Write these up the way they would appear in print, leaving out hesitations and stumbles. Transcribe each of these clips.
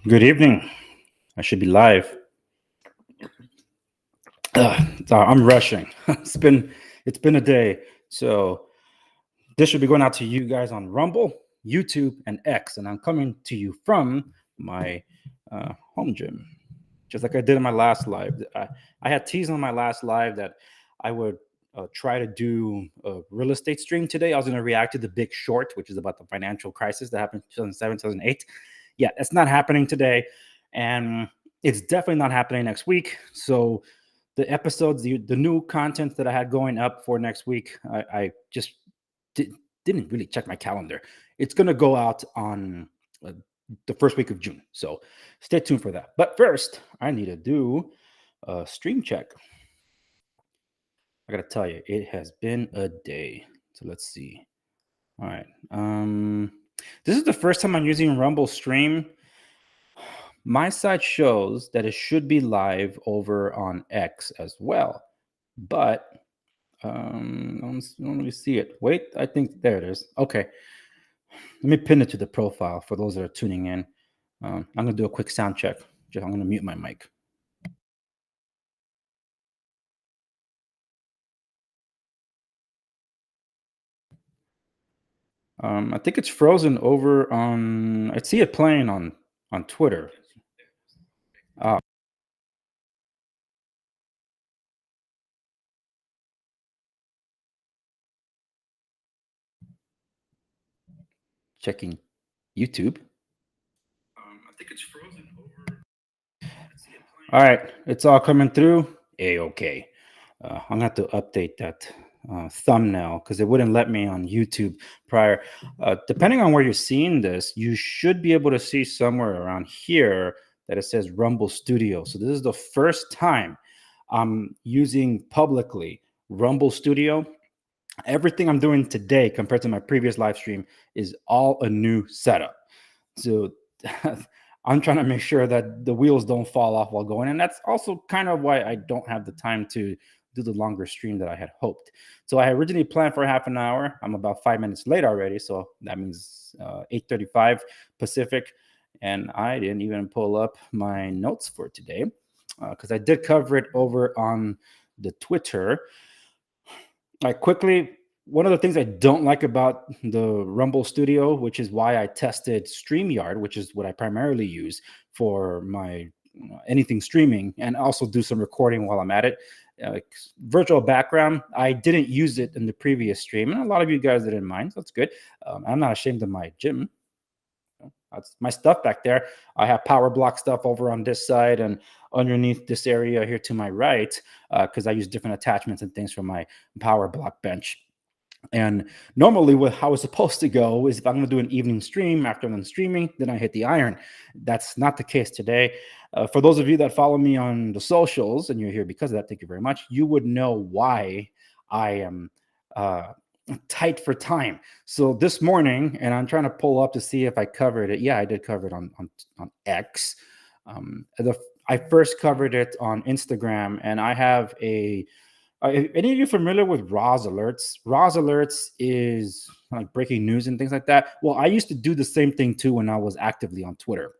Good evening. I should be live. I'm rushing. It's been a day, so this should be going out to you guys on Rumble, YouTube, and X, and I'm coming to you from my home gym, just like I did in my last live. I had teased on my last live that I would try to do a real estate stream today. I was going to react to The Big Short, which is about the financial crisis that happened in 2007, 2008. Yeah, it's not happening today, and it's definitely not happening next week. So the episodes, the new content that I had going up for next week, I just did, didn't really check my calendar. It's going to go out on uh, the first week of June. So stay tuned for that. But first, I need to do a stream check. I got to tell you, it has been a day. So let's see. All right. This is the first time I'm using Rumble Stream. My site shows that it should be live over on X as well. But let me see it. Wait, I think there it is. Okay, let me pin it to the profile for those that are tuning in. I'm gonna do a quick sound check. I'm gonna mute my mic. I think it's frozen over on. I see it playing on Twitter. Uh, Checking YouTube. I think it's frozen over. All right, it's all coming through. A-okay. I'm gonna have to update that thumbnail because it wouldn't let me on YouTube prior. Depending on where you're seeing this, you should be able to see somewhere around here that it says Rumble Studio. So this is the first time I'm using publicly Rumble Studio. Everything I'm doing today compared to my previous live stream is all a new setup. So I'm trying to make sure that the wheels don't fall off while going. And that's also kind of why I don't have the time to do the longer stream that I had hoped. So I originally planned for half an hour. I'm about 5 minutes late already. So that means 8:35 Pacific. And I didn't even pull up my notes for today because I did cover it over on the Twitter. Quickly, one of the things I don't like about the Rumble Studio, which is why I tested StreamYard, which is what I primarily use for my anything streaming, and also do some recording while I'm at it. Virtual background, I didn't use it in the previous stream, and a lot of you guys didn't mind, so that's good. I'm not ashamed of my gym. That's my stuff back there. I have power block stuff over on this side and underneath this area here to my right, because I use different attachments and things for my power block bench. And normally, what how it's supposed to go is if I'm going to do an evening stream after I'm done streaming, then I hit the iron. That's not the case today. For those of you that follow me on the socials and you're here because of that, thank you very much. You would know why I am uh, tight for time. So this morning, and I'm trying to pull up to see if I covered it. Yeah, I did cover it on X. I first covered it on Instagram, and I have a any of you familiar with Roz Alerts? Roz Alerts is like breaking news and things like that. Well, I used to do the same thing too when I was actively on Twitter.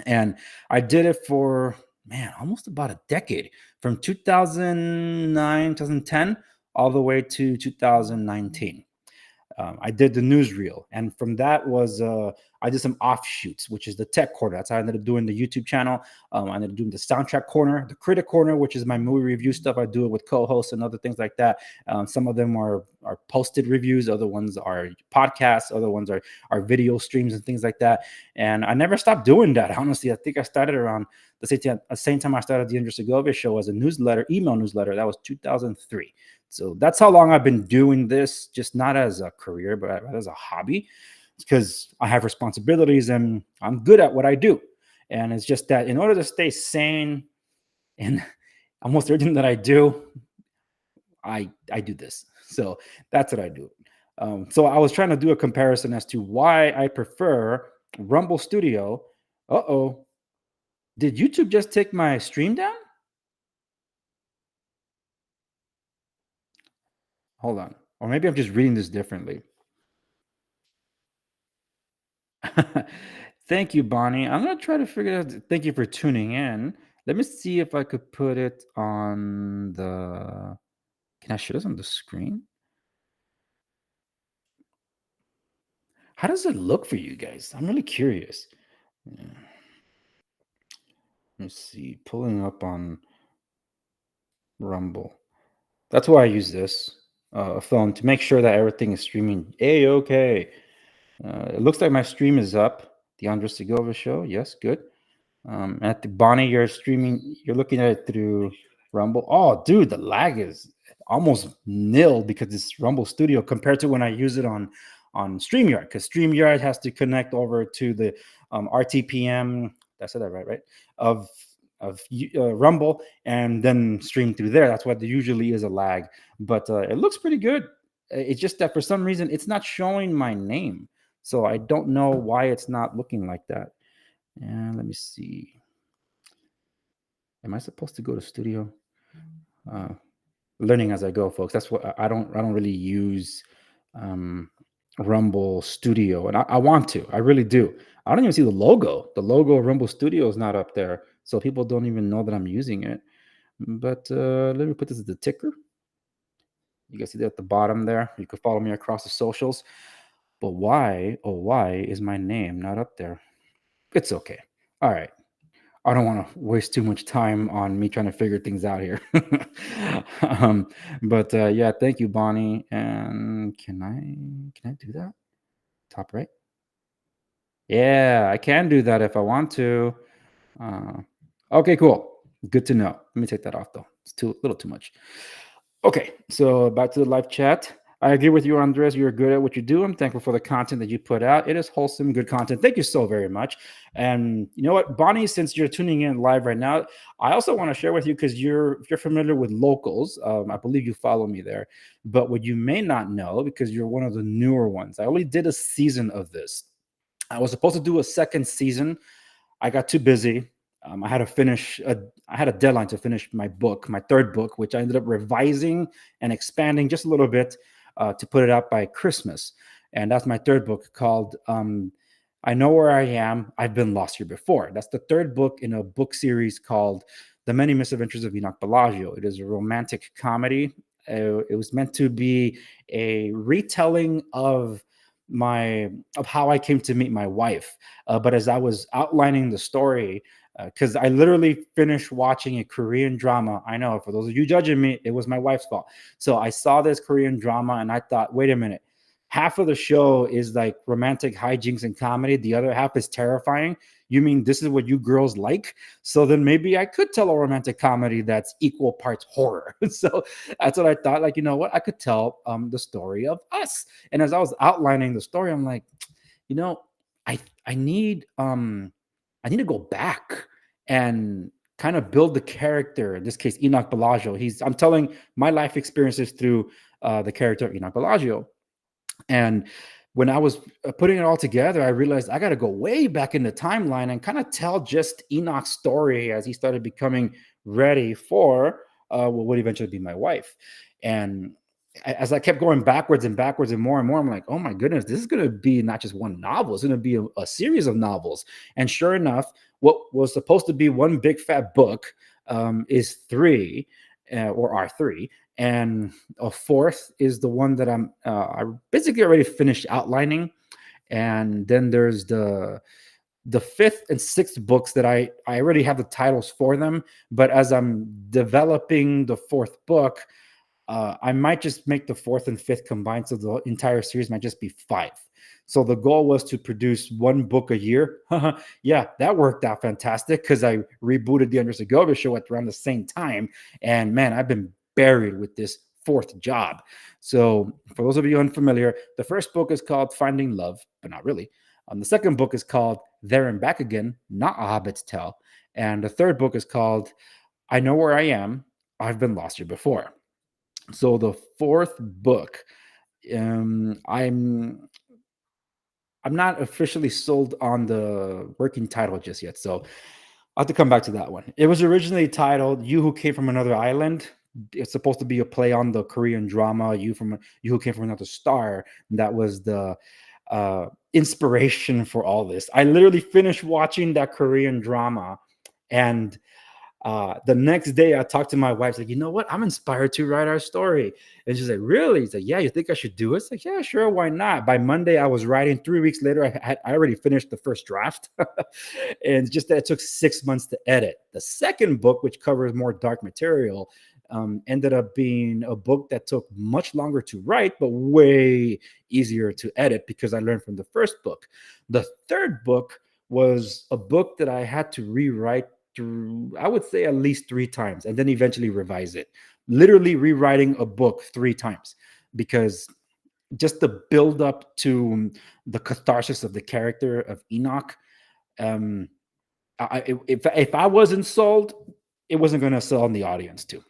And I did it for, man, almost about a decade from 2009, 2010, all the way to 2019. I did the newsreel, and from that was I did some offshoots, which is the tech corner. That's how I ended up doing the YouTube channel. I ended up doing the soundtrack corner, the critic corner, which is my movie review stuff. I do it with co-hosts and other things like that. Some of them are posted reviews, other ones are podcasts, other ones are video streams and things like that. And I never stopped doing that. Honestly, I think I started around the same time I started the Andrew Segovia Show as a newsletter, email newsletter. That was 2003. So that's how long I've been doing this, just not as a career, but as a hobby, because I have responsibilities and I'm good at what I do. And it's just that in order to stay sane in almost everything that I do, I do this. So that's what I do. So I was trying to do a comparison as to why I prefer Rumble Studio. Uh-oh. Did YouTube just take my stream down? Hold on. Or maybe I'm just reading this differently. Thank you, Bonnie. I'm gonna try to figure it out. Thank you for tuning in. Let me see if I could put it on the. Can I show this on the screen? How does it look for you guys? I'm really curious. Yeah, let's see. Pulling up on Rumble. That's why I use this phone to make sure that everything is streaming a-okay. It looks like my stream is up. The Andres Segovia Show. Yes, good. At the Bonnie, you're streaming. You're looking at it through Rumble. Oh, dude, the lag is almost nil because it's Rumble Studio compared to when I use it on StreamYard. Because StreamYard has to connect over to the RTPM. That's it, right? Right of Rumble and then stream through there. That's why there usually is a lag. But it looks pretty good. It's just that for some reason it's not showing my name, so I don't know why it's not looking like that. And let me see. Am I supposed to go to studio? Uh, Learning as I go, folks. That's what I don't really use Rumble Studio, and I want to. I really do. I don't even see the logo. The logo of Rumble Studio is not up there, so people don't even know that I'm using it. But let me put this as the ticker. You guys see that at the bottom there. You can follow me across the socials. But why, oh why is my name not up there? It's okay. All right. I don't want to waste too much time on me trying to figure things out here. um, but yeah, thank you, Bonnie. And can I do that? Top right? Yeah, I can do that if I want to. Uh, okay, cool. Good to know. Let me take that off though. It's too a little too much. Okay, so back to the live chat. I agree with you, Andres. You're good at what you do. I'm thankful for the content that you put out. It is wholesome, good content. Thank you so very much. And you know what, Bonnie, since you're tuning in live right now, I also want to share with you because if you're familiar with Locals. I believe you follow me there. But what you may not know, because you're one of the newer ones, I only did a season of this. I was supposed to do a second season. I got too busy. I had to finish. I had a deadline to finish my book, my third book, which I ended up revising and expanding just a little bit to put it out by Christmas. And that's my third book called "I Know Where I Am. I've Been Lost Here Before." That's the third book in a book series called "The Many Misadventures of Enoch Bellagio." It is a romantic comedy. It was meant to be a retelling of how I came to meet my wife. But as I was outlining the story, because I literally finished watching a Korean drama. I know for those of you judging me, it was my wife's fault. So I saw this Korean drama and I thought, wait a minute. Half of the show is like romantic hijinks and comedy. The other half is terrifying. You mean this is what you girls like? So then maybe I could tell a romantic comedy that's equal parts horror. So that's what I thought. Like, you know what? I could tell the story of us. And as I was outlining the story, I'm like, you know, I I need I need to go back and kind of build the character. In this case, Enoch Bellagio. I'm telling my life experiences through the character of Enoch Bellagio. And when I was putting it all together, I realized I got to go way back in the timeline and kind of tell just Enoch's story as he started becoming ready for what would eventually be my wife. And as I kept going backwards and backwards and more, I'm like, oh my goodness, this is going to be not just one novel, it's going to be a series of novels. And sure enough, what was supposed to be one big fat book is three or are three. And a fourth is the one that I basically already finished outlining. And then there's the fifth and sixth books that I already have the titles for them. But as I'm developing the fourth book, I might just make the fourth and fifth combined, so the entire series might just be five. So the goal was to produce one book a year. Yeah, that worked out fantastic because I rebooted the Under Segovia show at around the same time. And man, I've been buried with this fourth job. So for those of you unfamiliar, the first book is called Finding Love, but not really. The second book is called There and Back Again, not A Hobbit's Tale. And the third book is called I Know Where I Am. I've Been Lost Here Before. So the fourth book, I'm not officially sold on the working title just yet. So I'll have to come back to that one. It was originally titled "You Who Came from Another Island." It's supposed to be a play on the Korean drama "You Who Came from Another Star." That was the inspiration for all this. I literally finished watching that Korean drama, and the next day I talked to my wife, like, you know what? I'm inspired to write our story. And she's like, really? He's like, yeah, you think I should do it? It's like, yeah, sure, why not? By Monday, I was writing. 3 weeks later, I already finished the first draft. And just that it took 6 months to edit. The second book, which covers more dark material, ended up being a book that took much longer to write, but way easier to edit because I learned from the first book. The third book was a book that I had to rewrite through, I would say, at least 3 times, and then eventually revise it. Literally rewriting a book 3 times because just the build up to the catharsis of the character of Enoch. Um, if I wasn't sold, it wasn't going to sell in the audience too.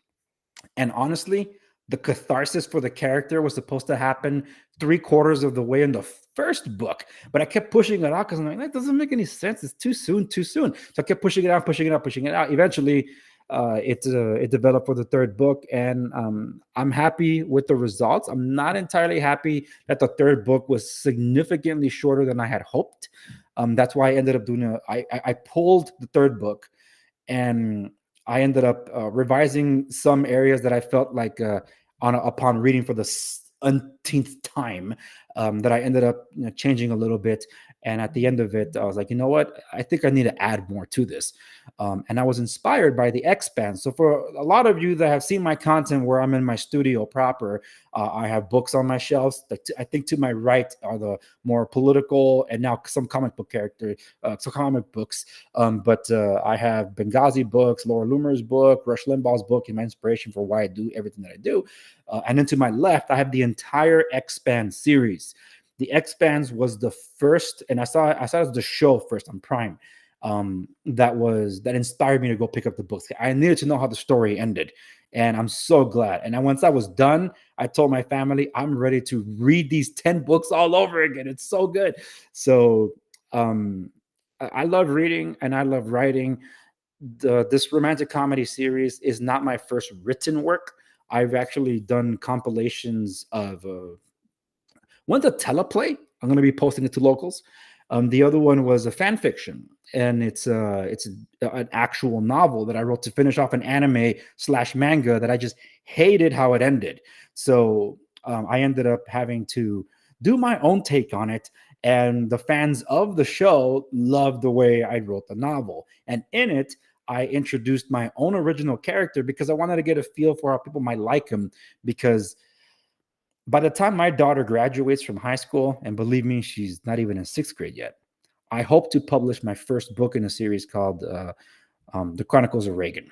And honestly, the catharsis for the character was supposed to happen 3/4 of the way in the first book, but I kept pushing it out because I'm like, that doesn't make any sense. It's too soon, too soon. So I kept pushing it out, pushing it out, pushing it out. Eventually, it developed for the third book, and I'm happy with the results. I'm not entirely happy that the third book was significantly shorter than I had hoped. That's why I ended up doing I pulled the third book, and I ended up revising some areas that I felt like upon reading for the umpteenth time, that I ended up changing a little bit. And at the end of it, I was like, you know what? I think I need to add more to this. And I was inspired by The Expanse. So for a lot of you that have seen my content where I'm in my studio proper, I have books on my shelves. I think to my right are the more political and now some comic book some comic books. But I have Benghazi books, Laura Loomer's book, Rush Limbaugh's book, and my inspiration for why I do everything that I do. And then to my left, I have the entire Expanse series. The Expanse was the first, and I saw it as the show first on Prime. That inspired me to go pick up the books. I needed to know how the story ended, and I'm so glad. And once I was done, I told my family I'm ready to read these 10 books all over again. It's so good. So I love reading and I love writing. This romantic comedy series is not my first written work. I've actually done compilations of one's a teleplay. I'm going to be posting it to locals. The other one was a fan fiction, and it's an actual novel that I wrote to finish off an anime/manga that I just hated how it ended. So I ended up having to do my own take on it, and the fans of the show loved the way I wrote the novel. And in it, I introduced my own original character because I wanted to get a feel for how people might like him, because by the time my daughter graduates from high school, and believe me, she's not even in 6th grade yet, I hope to publish my first book in a series called The Chronicles of Reagan.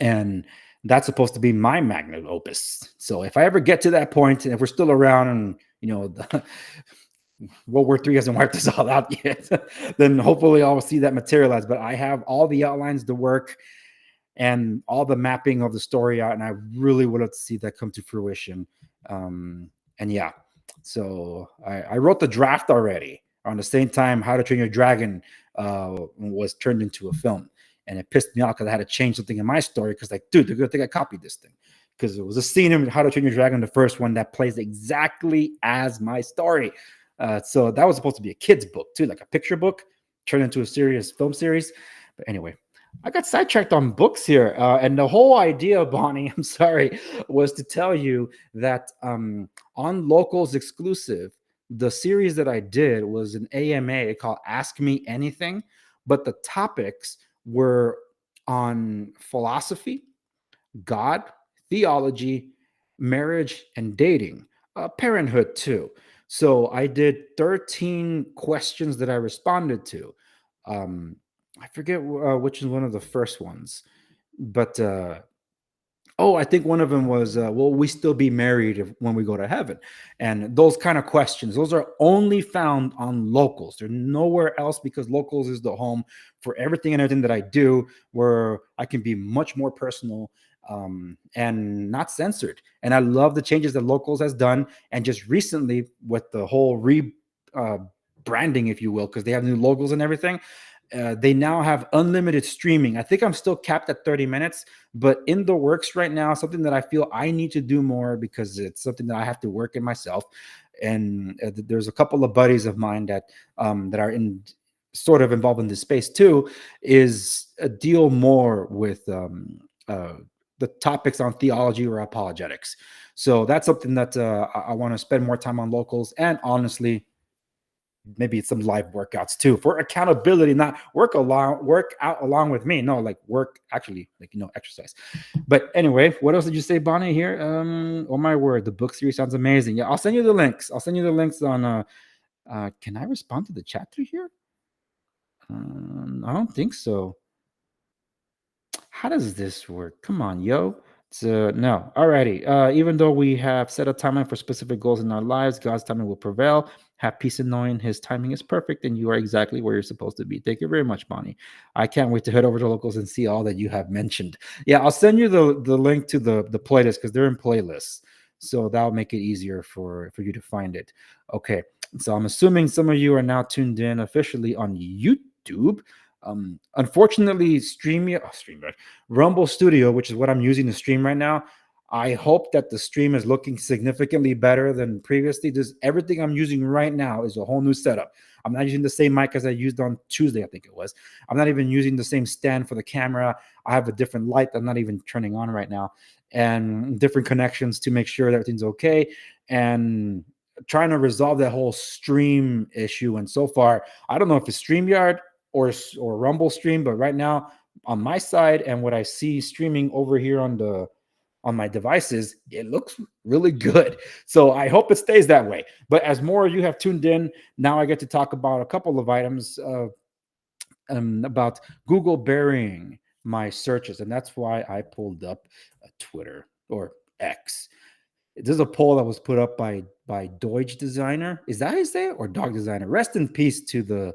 And that's supposed to be my magnum opus. So if I ever get to that point, and if we're still around and, World War III hasn't wiped us all out yet, then hopefully I'll see that materialize. But I have all the outlines, the work, and all the mapping of the story out, and I really would love to see that come to fruition. And yeah, so I wrote the draft already on the same time How to Train Your Dragon was turned into a film, and it pissed me off because I had to change something in my story because, like, dude, they're gonna think I copied this thing, because it was a scene in How to Train Your Dragon, the first one, that plays exactly as my story. So that was supposed to be a kid's book too, like a picture book turned into a serious film series. But anyway, I got sidetracked on books here. And the whole idea, Bonnie, I'm sorry, was to tell you that on Locals Exclusive, the series that I did was an AMA called Ask Me Anything, but the topics were on philosophy, God, theology, marriage, and dating, parenthood too. So I did 13 questions that I responded to. I forget which is one of the first ones, but I think one of them was, "Will we still be married when we go to heaven?" And those kind of questions, those are only found on Locals. They're nowhere else, because Locals is the home for everything and everything that I do, where I can be much more personal and not censored. And I love the changes that Locals has done, and just recently with the whole branding, if you will, because they have new logos and everything. They now have unlimited streaming. I think I'm still capped at 30 minutes, but in the works right now, something that I feel I need to do more because it's something that I have to work in myself. And there's a couple of buddies of mine that are in sort of involved in this space too, is deal more with the topics on theology or apologetics. So that's something that I want to spend more time on locals, and honestly, maybe some live workouts too for accountability, not work out along with me. No, like work actually, like, exercise. But anyway, what else did you say, Bonnie, here? Oh my word, the book series sounds amazing. Yeah, I'll send you the links. On can I respond to the chat through here? I don't think so. How does this work? Come on, yo. So no. Alrighty. Even though we have set a timeline for specific goals in our lives, God's timing will prevail. Have peace in knowing His timing is perfect, and you are exactly where you're supposed to be. Thank you very much, Bonnie. I can't wait to head over to Locals and see all that you have mentioned. Yeah, I'll send you the link to the playlist because they're in playlists, so that'll make it easier for you to find it. Okay, so I'm assuming some of you are now tuned in officially on YouTube. Unfortunately, Rumble Studio, which is what I'm using to stream right now, I hope that the stream is looking significantly better than previously. Everything I'm using right now is a whole new setup. I'm not using the same mic as I used on Tuesday, I think it was. I'm not even using the same stand for the camera. I have a different light that I'm not even turning on right now, and different connections to make sure that everything's okay, and trying to resolve that whole stream issue. And so far, I don't know if it's StreamYard or Rumble stream, but right now on my side and what I see streaming over here on my devices, it looks really good. So I hope it stays that way. But as more of you have tuned in, now I get to talk about a couple of items about Google burying my searches, and that's why I pulled up Twitter or X. This is a poll that was put up by Deutsch Designer. Is that how you say it? Or Dog Designer? Rest in peace to the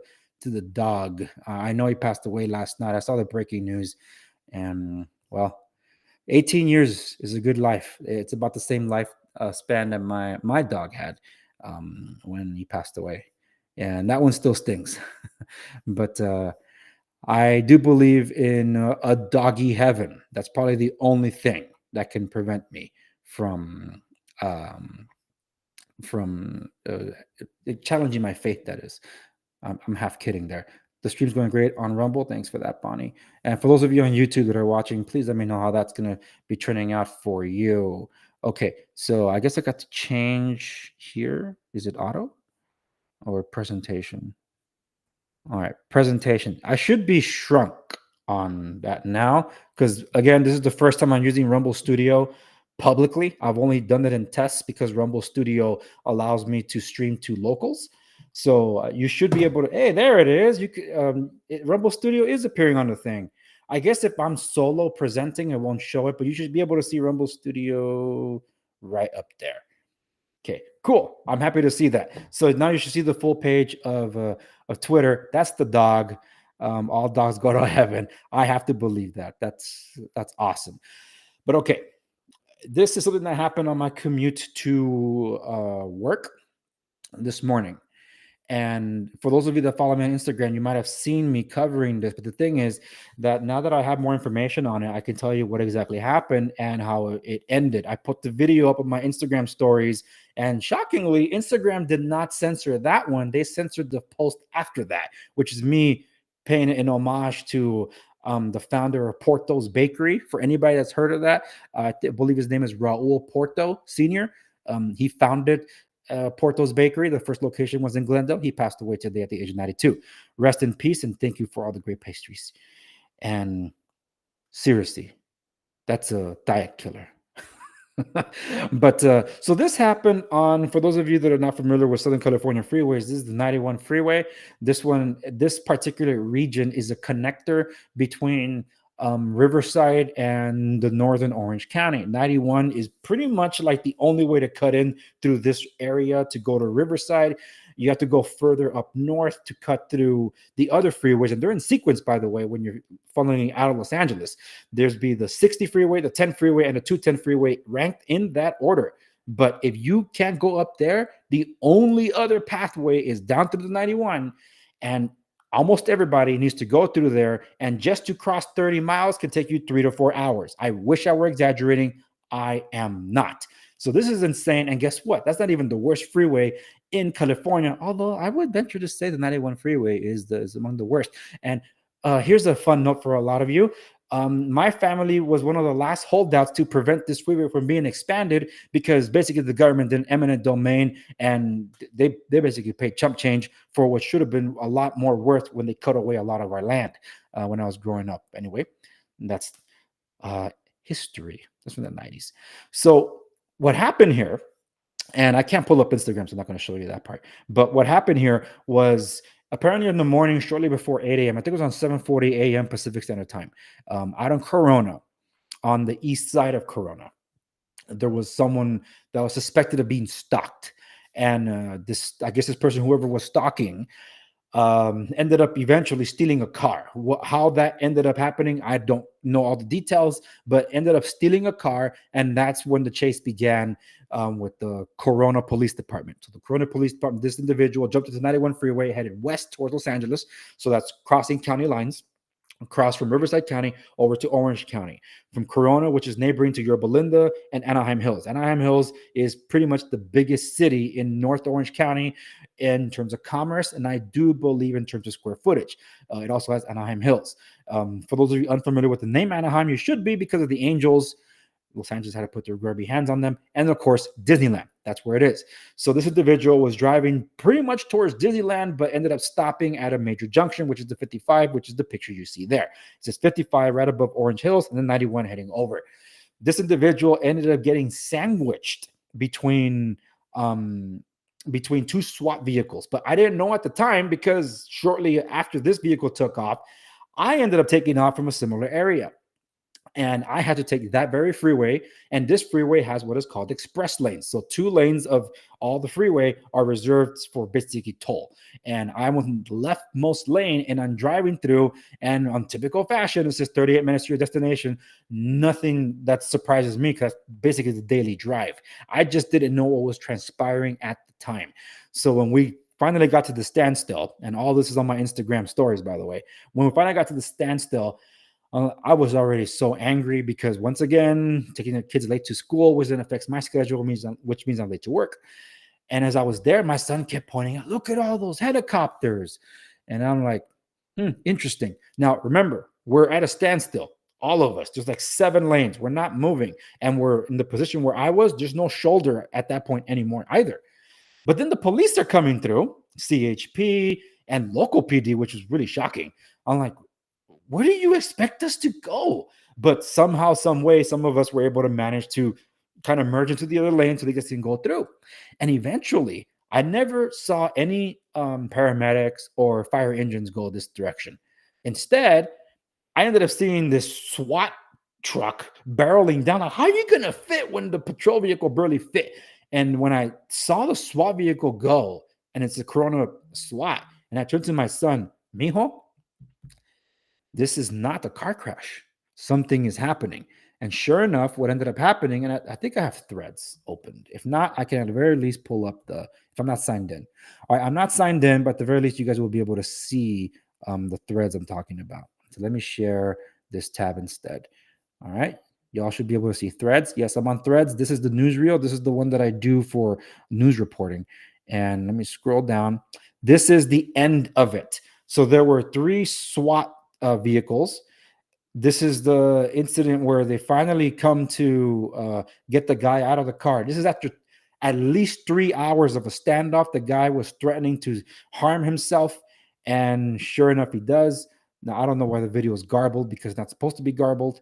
dog. I know he passed away last night. I saw the breaking news, and well, 18 years is a good life. It's about the same life span that my dog had when he passed away, and that one still stings. But I do believe in a doggy heaven. That's probably the only thing that can prevent me from challenging my faith. That is, I'm half kidding there. The stream's going great on Rumble. Thanks for that, Bonnie. And for those of you on YouTube that are watching, please let me know how that's going to be turning out for you. Okay, so I guess I got to change here. Is it auto or presentation? All right, presentation. I should be shrunk on that now because, again, this is the first time I'm using Rumble Studio publicly. I've only done it in tests because Rumble Studio allows me to stream to locals. So you should be able to. Hey, there it is. You could, Rumble Studio is appearing on the thing. I guess if I'm solo presenting, it won't show it, but you should be able to see Rumble Studio right up there. Okay, cool. I'm happy to see that. So now you should see the full page of Twitter. That's the dog. All dogs go to heaven. I have to believe that. That's awesome. But okay, this is something that happened on my commute to work this morning. And for those of you that follow me on Instagram, you might have seen me covering this. But the thing is that now that I have more information on it, I can tell you what exactly happened and how it ended. I put the video up on my Instagram stories, and shockingly, Instagram did not censor that one. They censored the post after that, which is me paying an homage to the founder of Porto's Bakery. For anybody that's heard of that, I believe his name is Raul Porto Sr. He founded Porto's Bakery. The first location was in Glendale. He passed away today at the age of 92. Rest in peace, and thank you for all the great pastries. And seriously, that's a diet killer. But so this happened on, for those of you that are not familiar with Southern California freeways, this is the 91 freeway. This particular region is a connector between Riverside and the northern Orange County. 91 is pretty much like the only way to cut in through this area to go to Riverside. You have to go further up north to cut through the other freeways, and they're in sequence, by the way, when you're following out of Los Angeles. There's be the 60 freeway, the 10 freeway, and the 210 freeway ranked in that order. But if you can't go up there, the only other pathway is down to the 91. And Almost everybody needs to go through there, and just to cross 30 miles can take you 3 to 4 hours. I wish I were exaggerating. I am not. So this is insane. And guess what? That's not even the worst freeway in California, although I would venture to say the 91 freeway is among the worst. And here's a fun note for a lot of you. My family was one of the last holdouts to prevent this freeway from being expanded, because basically the government did eminent domain, and they basically paid chump change for what should have been a lot more worth when they cut away a lot of our land when I was growing up. Anyway, that's history. That's from the 90s. So what happened here, and I can't pull up Instagram, so I'm not going to show you that part. But what happened here was, apparently in the morning, shortly before 8 a.m., I think it was on 7:40 a.m. Pacific Standard Time, out in Corona, on the east side of Corona, there was someone that was suspected of being stalked. And I guess this person, whoever was stalking, ended up eventually stealing a car. How that ended up happening, I don't know all the details, but ended up stealing a car, and that's when the chase began with the Corona Police Department. So the Corona Police Department, this individual jumped into the 91 freeway, headed west towards Los Angeles. So that's crossing county lines, across from Riverside County over to Orange County, from Corona, which is neighboring to Yorba Linda, and Anaheim Hills. Anaheim Hills is pretty much the biggest city in North Orange County in terms of commerce, and I do believe in terms of square footage. It also has Anaheim Hills. For those of you unfamiliar with the name Anaheim, you should be, because of the Angels. Los Angeles had to put their grubby hands on them. And of course, Disneyland. That's where it is. So this individual was driving pretty much towards Disneyland, but ended up stopping at a major junction, which is the 55, which is the picture you see there. It says 55 right above Orange Hills, and then 91 heading over. This individual ended up getting sandwiched between two SWAT vehicles. But I didn't know at the time, because shortly after this vehicle took off, I ended up taking off from a similar area. And I had to take that very freeway, and this freeway has what is called express lanes. So 2 lanes of all the freeway are reserved for basically toll. And I'm on the leftmost lane, and I'm driving through, and on typical fashion, it says 38 minutes to your destination. Nothing that surprises me, because basically the daily drive. I just didn't know what was transpiring at the time. So when we finally got to the standstill, and all this is on my Instagram stories, by the way, when we finally got to the standstill, I was already so angry, because once again, taking the kids late to school was affects my schedule, which means I'm late to work. And as I was there, my son kept pointing out, look at all those helicopters. And I'm like, interesting. Now, remember, we're at a standstill. All of us, there's like 7 lanes. We're not moving. And we're in the position where I was. There's no shoulder at that point anymore either. But then the police are coming through, CHP and local PD, which is really shocking. I'm like, where do you expect us to go? But somehow, some way, some of us were able to manage to kind of merge into the other lane so they can go through. And eventually, I never saw any paramedics or fire engines go this direction. Instead, I ended up seeing this SWAT truck barreling down. Like, how are you going to fit when the patrol vehicle barely fit? And when I saw the SWAT vehicle go, and it's a Corona SWAT, and I turned to my son, Mijo, this is not a car crash. Something is happening. And sure enough, what ended up happening, and I think I have threads opened. If not, I can at the very least pull up if I'm not signed in. All right, I'm not signed in, but at the very least, you guys will be able to see the threads I'm talking about. So let me share this tab instead. All right. Y'all should be able to see threads. Yes, I'm on threads. This is the newsreel. This is the one that I do for news reporting. And let me scroll down. This is the end of it. So there were 3 SWAT vehicles. This is the incident where they finally come to get the guy out of the car. This is after at least 3 hours of a standoff. The guy was threatening to harm himself, and sure enough, he does. Now, I don't know why the video is garbled, because it's not supposed to be garbled.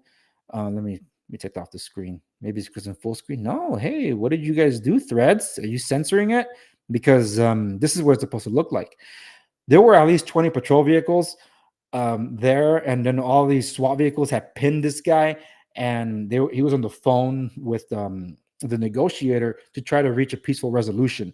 Let me take it off the screen. Maybe it's because I'm full screen. No, hey, what did you guys do, Threads? Are you censoring it? Because this is what it's supposed to look like. There were at least 20 patrol vehicles there, and then all these SWAT vehicles had pinned this guy, and he was on the phone with the negotiator to try to reach a peaceful resolution.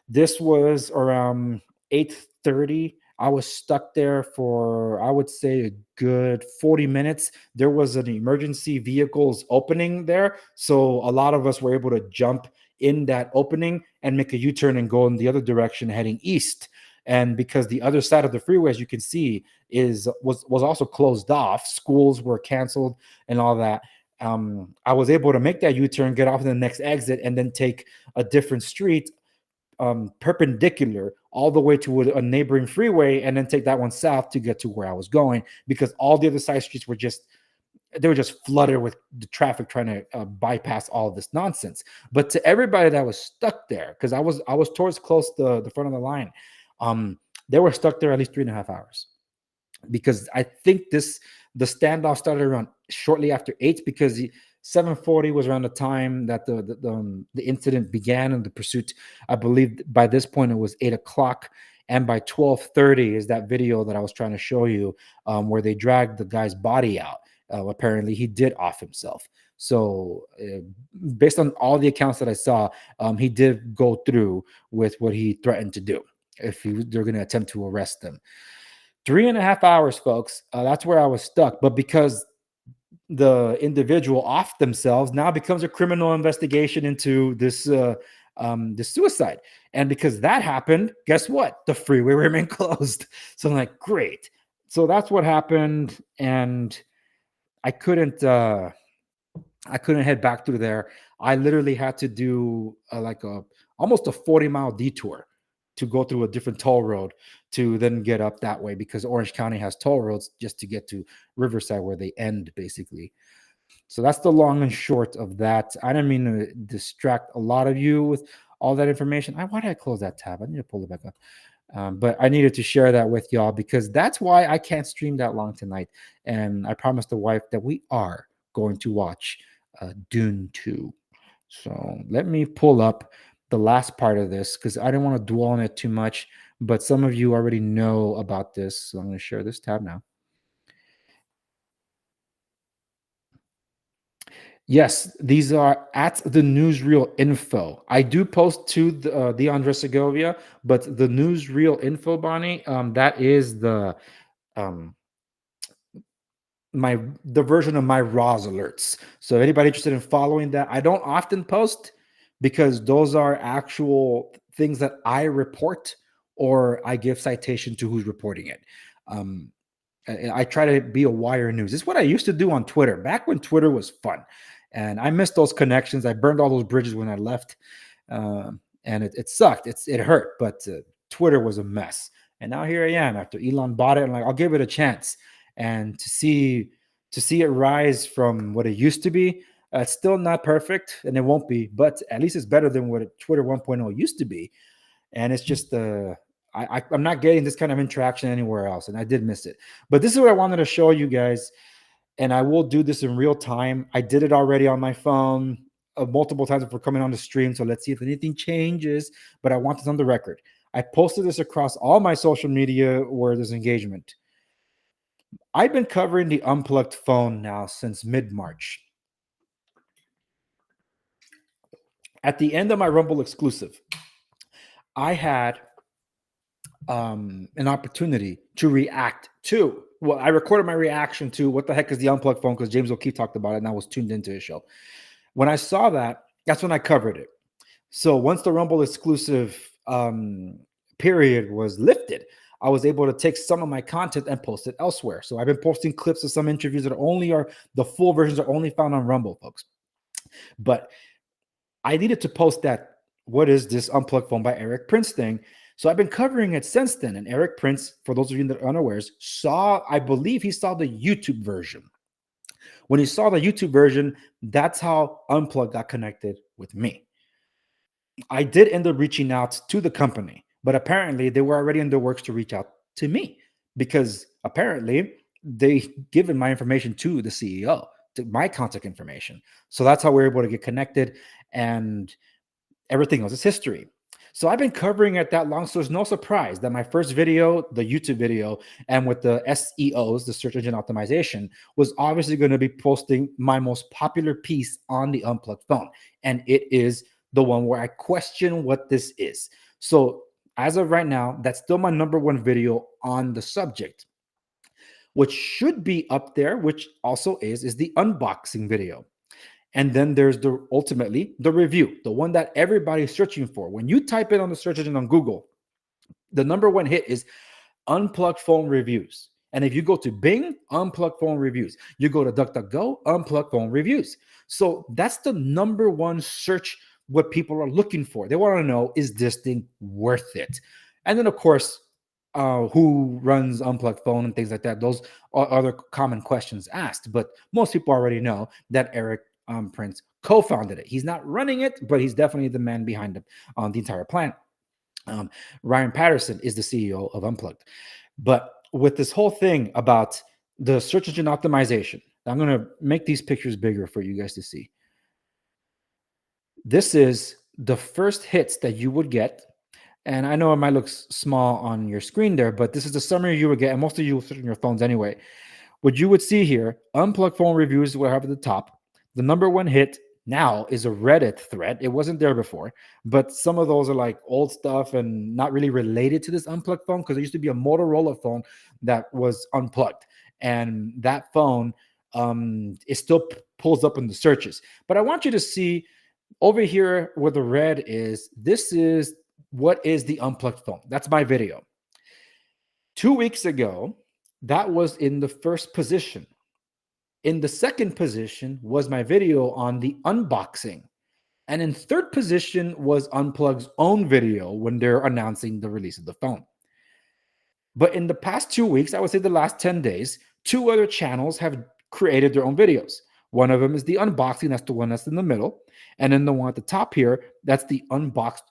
This was around 8:30. I was stuck there for, I would say, a good 40 minutes. There was an emergency vehicles opening there, so a lot of us were able to jump in that opening and make a U-turn and go in the other direction heading east. And because the other side of the freeway, as you can see, was also closed off, schools were canceled and all that. I was able to make that U-turn, get off in the next exit, and then take a different street perpendicular all the way to a neighboring freeway, and then take that one south to get to where I was going, because all the other side streets were just flooded with the traffic trying to bypass all of this nonsense. But to everybody that was stuck there, because I was towards close the front of the line, they were stuck there at least 3.5 hours, because I think the standoff started around shortly after 8, because 7:40 was around the time that the incident began and the pursuit. I believe by this point it was 8 o'clock, and by 12:30 is that video that I was trying to show you, where they dragged the guy's body out. Apparently he did off himself. So based on all the accounts that I saw, he did go through with what he threatened to do if they're going to attempt to arrest them. 3.5 hours, folks. That's where I was stuck. But because the individual off themselves now becomes a criminal investigation into this suicide. And because that happened, guess what? The freeway remained closed. So I'm like, great. So that's what happened. And I couldn't head back through there. I literally had to do almost a 40-mile detour to go through a different toll road to then get up that way, because Orange County has toll roads just to get to Riverside, where they end basically. So that's the long and short of that. I didn't mean to distract a lot of you with all that information. Why did I close that tab? I need to pull it back up. But I needed to share that with y'all, because that's why I can't stream that long tonight. And I promised the wife that we are going to watch Dune 2. So let me pull up the last part of this, because I didn't want to dwell on it too much, but some of you already know about this. So I'm going to share this tab now. Yes, these are at the Newsreel info. I do post to the Andres Segovia, but the Newsreel info, Bonnie, that is the version of my Raws alerts. So anybody interested in following that, I don't often post, because those are actual things that I report, or I give citation to who's reporting it. I try to be a wire news. It's what I used to do on Twitter back when Twitter was fun. And I missed those connections. I burned all those bridges when I left. And it sucked. It hurt, but Twitter was a mess. And now here I am after Elon bought it. I'm like, I'll give it a chance. And to see it rise from what it used to be, it's still not perfect, and it won't be, but at least it's better than what Twitter 1.0 used to be. And it's just I'm not getting this kind of interaction anywhere else, and I did miss it. But this is what I wanted to show you guys, and I will do this in real time. I did it already on my phone multiple times before coming on the stream, so let's see if anything changes, but I want this on the record. I posted this across all my social media where there's engagement. I've been covering the unplugged phone now since mid-March. At the end of my Rumble exclusive, I had an opportunity to react to. Well, I recorded my reaction to what the heck is the unplugged phone, because James O'Keefe talked about it and I was tuned into his show. When I saw that, that's when I covered it. So once the Rumble exclusive period was lifted, I was able to take some of my content and post it elsewhere. So I've been posting clips of some interviews that the full versions are only found on Rumble, folks. But I needed to post that, what is this unplugged phone by Eric Prince thing? So I've been covering it since then. And Eric Prince, for those of you that are unawares, I believe he saw the YouTube version. When he saw the YouTube version, that's how Unplugged got connected with me. I did end up reaching out to the company, but apparently they were already in the works to reach out to me, because apparently they given my information to the CEO, to my contact information. So that's how we were able to get connected, and everything else is history. So I've been covering it that long, so there's no surprise that my first video, the YouTube video, and with the SEOs, the search engine optimization, was obviously going to be posting my most popular piece on the unplugged phone. And it is the one where I question what this is. So as of right now, that's still my number one video on the subject. What should be up there, which also is the unboxing video. And then there's ultimately the review, the one that everybody's searching for. When you type it on the search engine on Google, The number one hit is unplugged phone reviews. And if you go to Bing, unplugged phone reviews. You go to DuckDuckGo, unplugged phone reviews. So that's the number one search, what people are looking for. They want to know, is this thing worth it? And then, of course, who runs unplugged phone and things like that. Those are other common questions asked. But most people already know that Eric Prince co-founded it. He's not running it, but he's definitely the man behind the entire plan. Ryan Patterson is the CEO of Unplugged. But with this whole thing about the search engine optimization, I'm going to make these pictures bigger for you guys to see. This is the first hits that you would get. And I know it might look small on your screen there, but this is the summary you would get. And most of you will search on your phones anyway. What you would see here, unplugged phone reviews will have at the top. The number one hit now is a Reddit thread. It wasn't there before, but some of those are like old stuff and not really related to this unplugged phone, because there used to be a Motorola phone that was unplugged, and that phone it still pulls up in the searches. But I want you to see over here where the red is. This is what is the unplugged phone. That's my video. 2 weeks ago, that was in the first position. In the second position was my video on the unboxing. And in third position was Unplugged's own video when they're announcing the release of the phone. But in the past 2 weeks, I would say the last 10 days, 2 other channels have created their own videos. One of them is the unboxing. That's the one that's in the middle. And then the one at the top here, that's the unboxed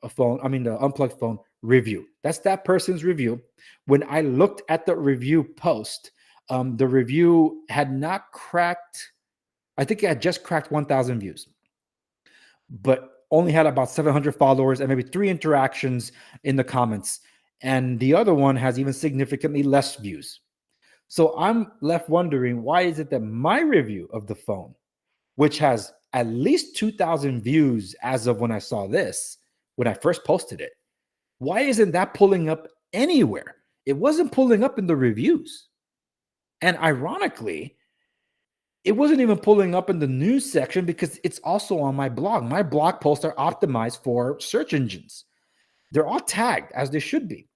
phone. I mean, the unplugged phone review. That's that person's review. When I looked at the review post, the review had not cracked, I think it had just cracked 1,000 views, but only had about 700 followers and maybe 3 interactions in the comments. And the other one has even significantly less views. So I'm left wondering, why is it that my review of the phone, which has at least 2,000 views as of when I saw this, when I first posted it, why isn't that pulling up anywhere? It wasn't pulling up in the reviews. And ironically, it wasn't even pulling up in the news section because it's also on my blog. My blog posts are optimized for search engines. They're all tagged as they should be.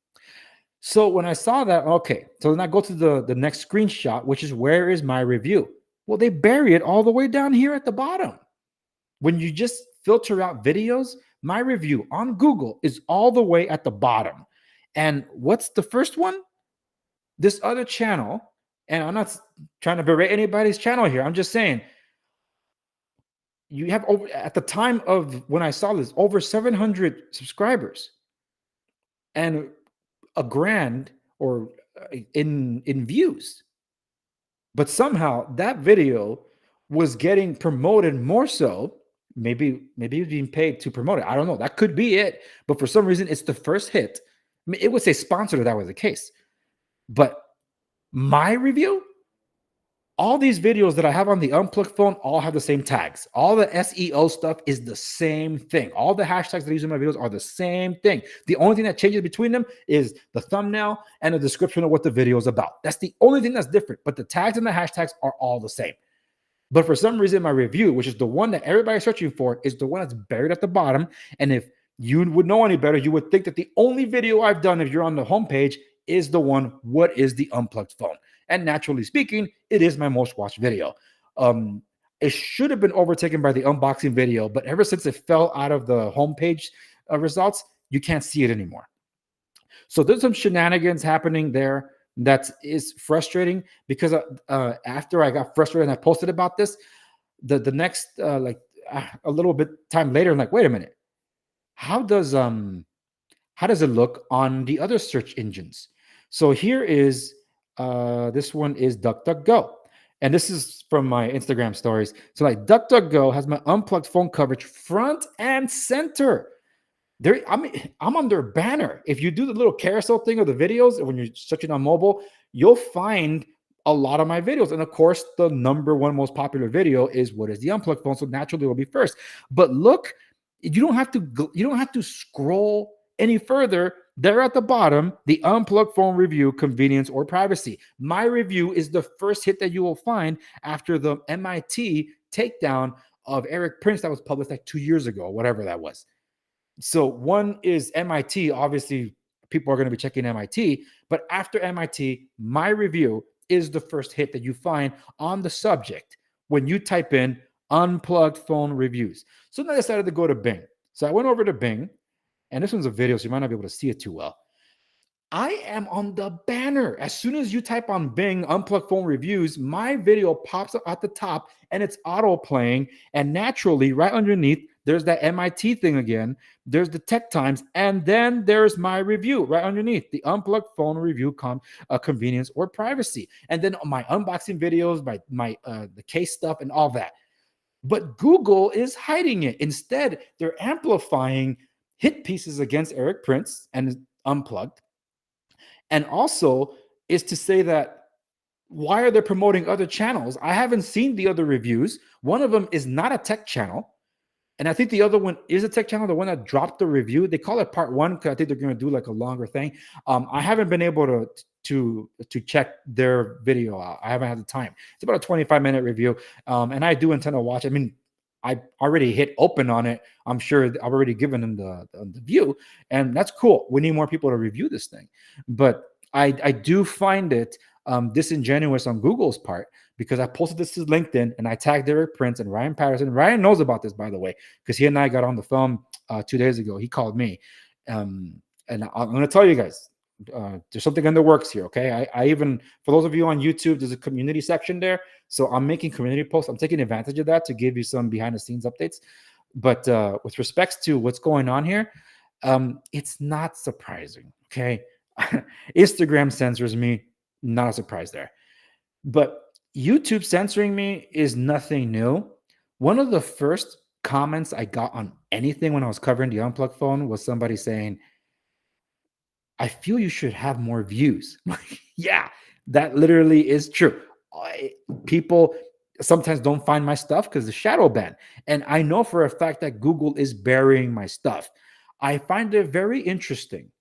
So when I saw that, okay, so then I go to the next screenshot, which is, where is my review? Well, they bury it all the way down here at the bottom. When you just filter out videos, my review on Google is all the way at the bottom. And what's the first one? This other channel. And I'm not trying to berate anybody's channel here. I'm just saying, you have over, at the time of when I saw this, over 700 subscribers and a grand or in views. But somehow that video was getting promoted more so. Maybe it's being paid to promote it. I don't know. That could be it. But for some reason, it's the first hit. I mean, it would say sponsored if that was the case. But my review, all these videos that I have on the unplugged phone all have the same tags. All the SEO stuff is the same thing. All the hashtags that I use in my videos are the same thing. The only thing that changes between them is the thumbnail and the description of what the video is about. That's the only thing that's different. But the tags and the hashtags are all the same. But for some reason, my review, which is the one that everybody's searching for, is the one that's buried at the bottom. And if you would know any better, you would think that the only video I've done, if you're on the homepage, is the one, what is the unplugged phone? And naturally speaking, it is my most watched video. It should have been overtaken by the unboxing video, but ever since it fell out of the homepage results, you can't see it anymore. So there's some shenanigans happening there that is frustrating, because after I got frustrated and I posted about this, the next a little bit time later, I'm like, wait a minute, how does it look on the other search engines? So here is this one is DuckDuckGo, and this is from my Instagram stories. So like, DuckDuckGo has my unplugged phone coverage front and center. There, I'm on their banner. If you do the little carousel thing of the videos, when you're searching on mobile, you'll find a lot of my videos. And of course, the number one most popular video is, what is the unplugged phone? So naturally, it will be first. But look, you don't have to scroll any further. There at the bottom, the unplugged phone review, convenience or privacy. My review is the first hit that you will find after the MIT takedown of Eric Prince that was published like 2 years ago, whatever that was. So one is MIT, obviously people are going to be checking MIT. But after MIT, my review is the first hit that you find on the subject when you type in unplugged phone reviews. So then I decided to go to Bing. So I went over to Bing, and this one's a video, so you might not be able to see it too well. I am on the banner. As soon as you type on Bing unplugged phone reviews, my video pops up at the top and it's auto playing. And naturally, right underneath, there's that MIT thing again. There's the Tech Times, and then there's my review right underneath the unplugged phone review convenience or privacy. And then my unboxing videos, my the case stuff, and all that. But Google is hiding it. Instead, they're amplifying hit pieces against Eric Prince and Unplugged. And also is to say that why are they promoting other channels? I haven't seen the other reviews. One of them is not a tech channel. And I think the other one is a tech channel, the one that dropped the review. They call it part one because I think they're going to do like a longer thing. I haven't been able to check their video out. I haven't had the time. It's about a 25-minute review. And I do intend to watch. I mean, I already hit open on it. I'm sure I've already given them the view, and that's cool. We need more people to review this thing. But I do find it disingenuous on Google's part because I posted this to LinkedIn and I tagged Eric Prince and Ryan Patterson. Ryan knows about this, by the way, because he and I got on the phone 2 days ago. He called me. And I'm going to tell you guys, there's something in the works here. Okay. I even, for those of you on YouTube, there's a community section there. So I'm making community posts. I'm taking advantage of that to give you some behind the scenes updates. But with respects to what's going on here, it's not surprising. Okay. Instagram censors me. Not a surprise there. But YouTube censoring me is nothing new. One of the first comments I got on anything when I was covering the unplugged phone was somebody saying, I feel you should have more views. Yeah, that literally is true. People sometimes don't find my stuff because the shadow ban. And I know for a fact that Google is burying my stuff. I find it very interesting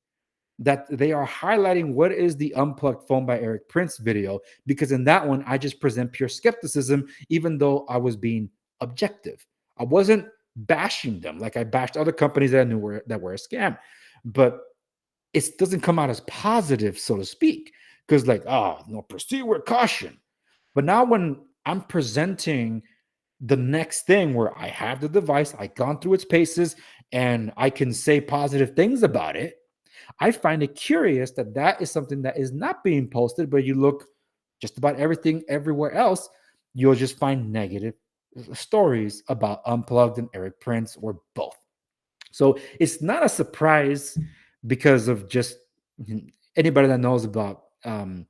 that they are highlighting what is the unplugged phone by Eric Prince video, because in that one, I just present pure skepticism, even though I was being objective. I wasn't bashing them like I bashed other companies that I knew were a scam. But it doesn't come out as positive, so to speak, because like, proceed with caution. But now when I'm presenting the next thing where I have the device, I've gone through its paces, and I can say positive things about it, I find it curious that that is something that is not being posted, but you look just about everything everywhere else, you'll just find negative stories about Unplugged and Eric Prince or both. So it's not a surprise because of just anybody that knows about any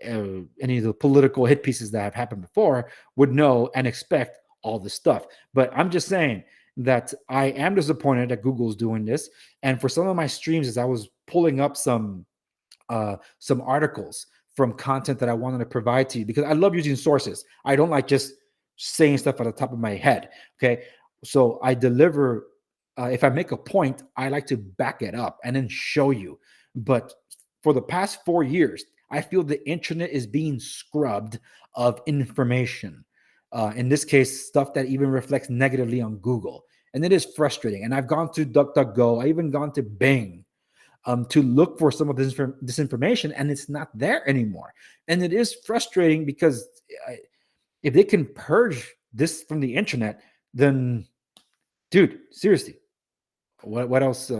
of the political hit pieces that have happened before would know and expect all this stuff. But I'm just saying that I am disappointed that Google's doing this. And for some of my streams, as I was pulling up some articles from content that I wanted to provide to you, because I love using sources. I don't like just saying stuff at the top of my head. Okay. So I deliver, if I make a point, I like to back it up and then show you. But for the past 4 years, I feel the internet is being scrubbed of information. In this case, stuff that even reflects negatively on Google. And it is frustrating. And I've gone to DuckDuckGo. I even gone to Bing to look for some of this information, and it's not there anymore. And it is frustrating because if they can purge this from the internet, then, dude, seriously, what else?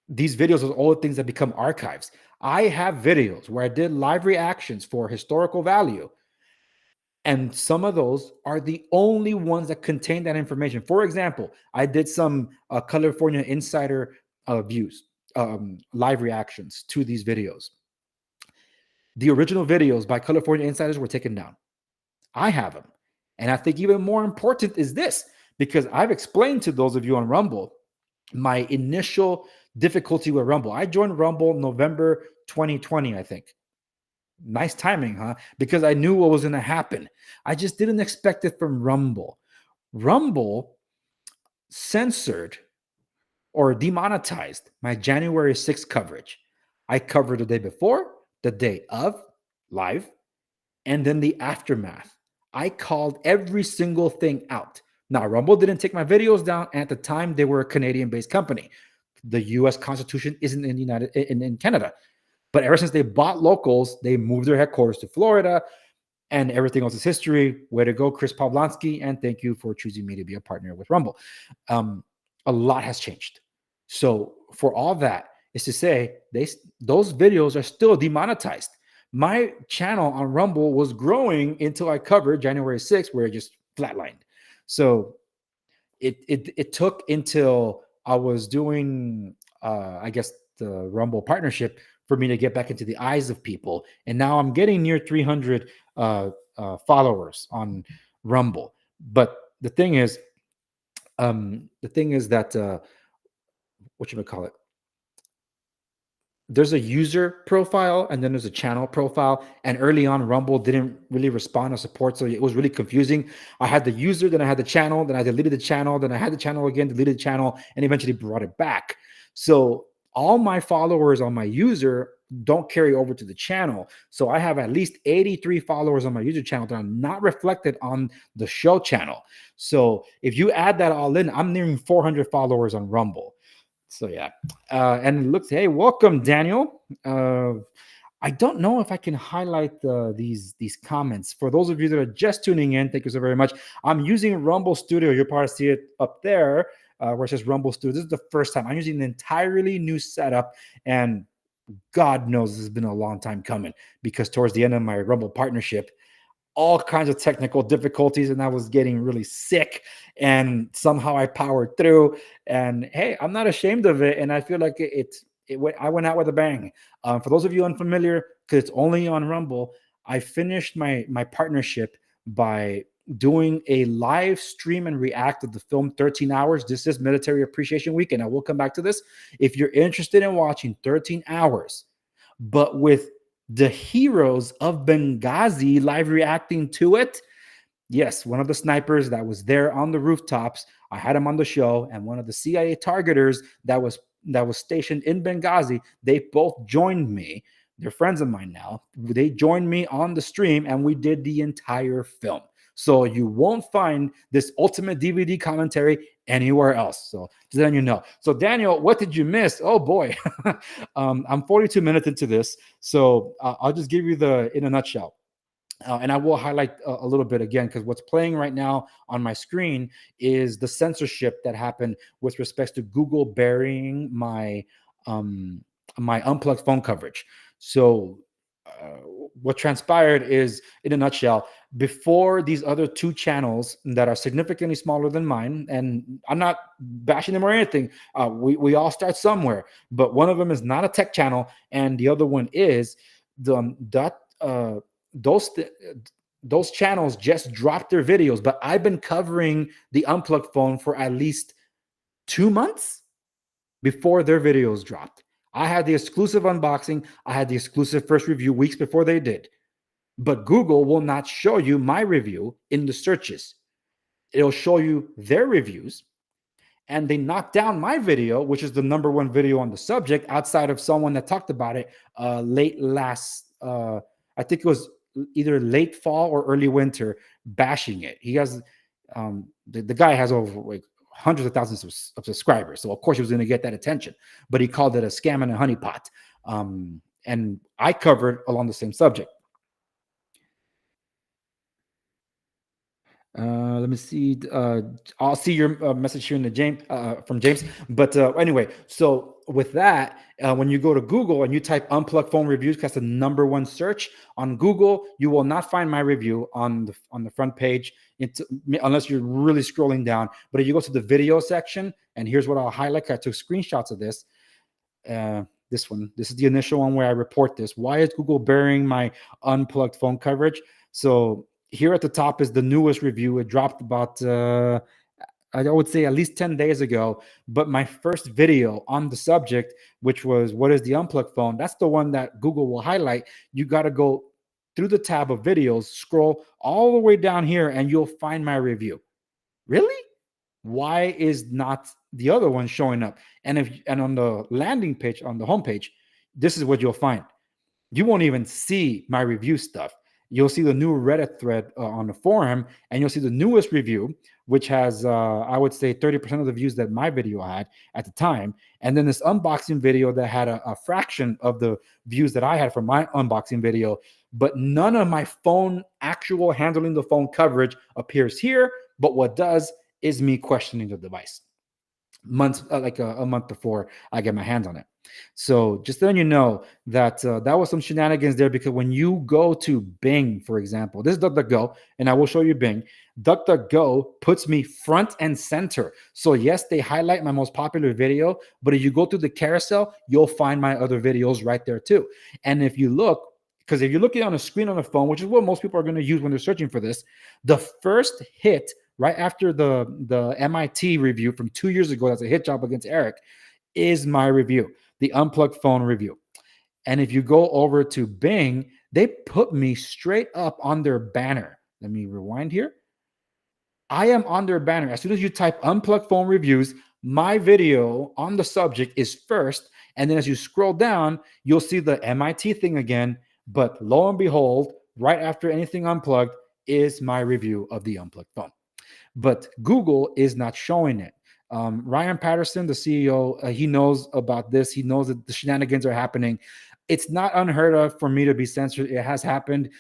These videos are all the things that become archives. I have videos where I did live reactions for historical value. And some of those are the only ones that contain that information. For example, I did some California Insider views, live reactions to these videos. The original videos by California Insiders were taken down. I have them. And I think even more important is this, because I've explained to those of you on Rumble my initial difficulty with Rumble. I joined Rumble November 2020, I think. Nice timing, huh? Because I knew what was going to happen. I just didn't expect it from Rumble. Rumble censored or demonetized my January 6th coverage. I covered the day before, the day of, live, and then the aftermath. I called every single thing out. Now, Rumble didn't take my videos down. And at the time, they were a Canadian-based company. the U.S. Constitution isn't in the in Canada. But ever since they bought locals, they moved their headquarters to Florida, and everything else is history. Way to go, Chris Pavlansky, and thank you for choosing me to be a partner with Rumble. A lot has changed. So for all that is to say, those videos are still demonetized. My channel on Rumble was growing until I covered January 6th, where it just flatlined. So it took until I was doing, I guess, the Rumble partnership for me to get back into the eyes of people. And now I'm getting near 300 followers on Rumble. But the thing is that what you would call it? There's a user profile and then there's a channel profile. And early on, Rumble didn't really respond or support, so it was really confusing. I had the user, then I had the channel, then I deleted the channel, then I had the channel again, deleted the channel, and eventually brought it back. So all my followers on my user don't carry over to the channel. So I have at least 83 followers on my user channel that are not reflected on the show channel. So if you add that all in, I'm nearing 400 followers on Rumble. So yeah, and it looks, hey, welcome, Daniel. I don't know if I can highlight these comments. For those of you that are just tuning in, thank you so very much. I'm using Rumble Studio. You'll probably see it up there where it says Rumble Studio. This is the first time I'm using an entirely new setup, and God knows this has been a long time coming, because towards the end of my Rumble partnership, all kinds of technical difficulties, and I was getting really sick, and somehow I powered through. And hey, I'm not ashamed of it, and I feel like I went out with a bang. For those of you unfamiliar, because it's only on Rumble, I finished my partnership by doing a live stream and react to the film 13 Hours. This is Military Appreciation Week, and I will come back to this. If you're interested in watching 13 Hours, but with the heroes of Benghazi live reacting to it, yes, one of the snipers that was there on the rooftops, I had him on the show, and one of the CIA targeters that was stationed in Benghazi, they both joined me. They're friends of mine now. They joined me on the stream, and we did the entire film. So you won't find this ultimate DVD commentary anywhere else. So just letting you know. So Daniel, what did you miss? Oh boy, I'm 42 minutes into this, so I'll just give you in a nutshell. And I will highlight a little bit again, because what's playing right now on my screen is the censorship that happened with respects to Google burying my my unplugged phone coverage. So what transpired is, in a nutshell, before these other two channels that are significantly smaller than mine, and I'm not bashing them or anything, we all start somewhere, but one of them is not a tech channel, and the other one is those channels just dropped their videos. But I've been covering the unplugged phone for at least 2 months before their videos dropped. I had the exclusive unboxing. I had the exclusive first review weeks before they did. But Google will not show you my review in the searches. It'll show you their reviews. And they knocked down my video, which is the #1 video on the subject, outside of someone that talked about it late last, I think it was either late fall or early winter, bashing it. He has, the guy has over like hundreds of thousands of subscribers. So of course he was going to get that attention, but he called it a scam and a honeypot. And I covered along the same subject. Let me see. I'll see your message here in the from James. But anyway, so with that, when you go to Google and you type unplugged phone reviews, that's the #1 search on Google, you will not find my review on the front page unless you're really scrolling down. But if you go to the video section, and here's what I'll highlight. I took screenshots of this. This one. This is the initial one where I report this. Why is Google burying my unplugged phone coverage? So here at the top is the newest review. It dropped about, I would say, at least 10 days ago. But my first video on the subject, which was what is the unplugged phone, that's the one that Google will highlight. You got to go through the tab of videos, scroll all the way down here, and you'll find my review. Really? Why is not the other one showing up? And on the landing page, on the homepage, this is what you'll find. You won't even see my review stuff. you'll see the new Reddit thread on the forum, and you'll see the newest review, which has, I would say, 30% of the views that my video had at the time. And then this unboxing video that had a fraction of the views that I had from my unboxing video, but none of my phone actual handling the phone coverage appears here. But what does is me questioning the device months, like a month before I get my hands on it. So just letting you know that that was some shenanigans there, because when you go to Bing, for example, this is DuckDuckGo, and I will show you Bing. DuckDuckGo puts me front and center. So yes, they highlight my most popular video, but if you go through the carousel, you'll find my other videos right there too. And if you look, because if you're looking on a screen on a phone, which is what most people are going to use when they're searching for this, the first hit right after the MIT review from 2 years ago, that's a hit job against Eric, is my review, the unplugged phone review. And if you go over to Bing, they put me straight up on their banner. Let me rewind here. I am on their banner. As soon as you type unplugged phone reviews, my video on the subject is first. And then as you scroll down, you'll see the MIT thing again. But lo and behold, right after anything unplugged is my review of the unplugged phone. But Google is not showing it. Ryan Patterson, the CEO, he knows about this. He knows that the shenanigans are happening. It's not unheard of for me to be censored. It has happened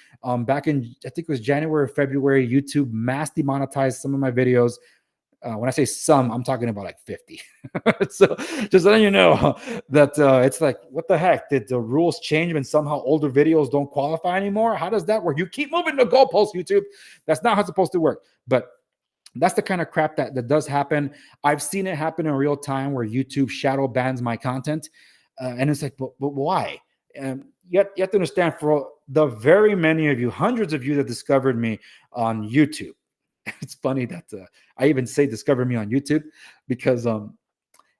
back in, I think it was January or February. YouTube mass demonetized some of my videos. When I say some, I'm talking about like 50. So just letting you know that it's like, what the heck? Did the rules change when somehow older videos don't qualify anymore? How does that work? You keep moving the goalposts, YouTube. That's not how it's supposed to work. But that's the kind of crap that does happen. I've seen it happen in real time where YouTube shadow bans my content. And it's like, but why? You have to understand, for the very many of you, hundreds of you that discovered me on YouTube. It's funny that I even say discover me on YouTube, because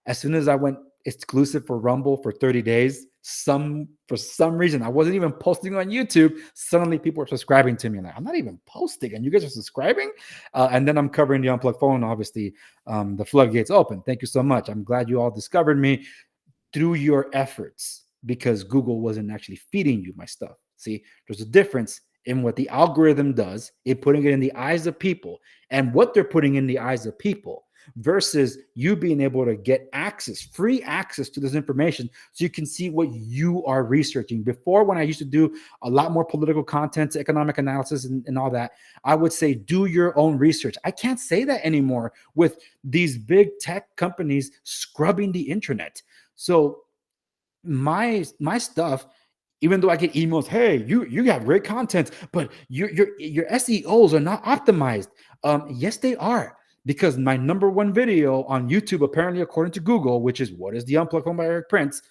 as soon as I went exclusive for Rumble for 30 days, for some reason, I wasn't even posting on YouTube. Suddenly people are subscribing to me. Like, I'm not even posting and you guys are subscribing. And then I'm covering the unplugged phone. Obviously, the floodgates open. Thank you so much. I'm glad you all discovered me through your efforts, because Google wasn't actually feeding you my stuff. See, there's a difference in what the algorithm does, it putting it in the eyes of people, and what they're putting in the eyes of people, versus you being able to get access, free access to this information, so you can see what you are researching. Before, when I used to do a lot more political content, economic analysis, and all that, I would say, do your own research. I can't say that anymore with these big tech companies scrubbing the internet. So my stuff, even though I get emails, hey, you have great content, but your SEOs are not optimized. Yes, they are, because my number one video on YouTube, apparently according to Google, which is What is the Unplugged Phone by Eric Prince,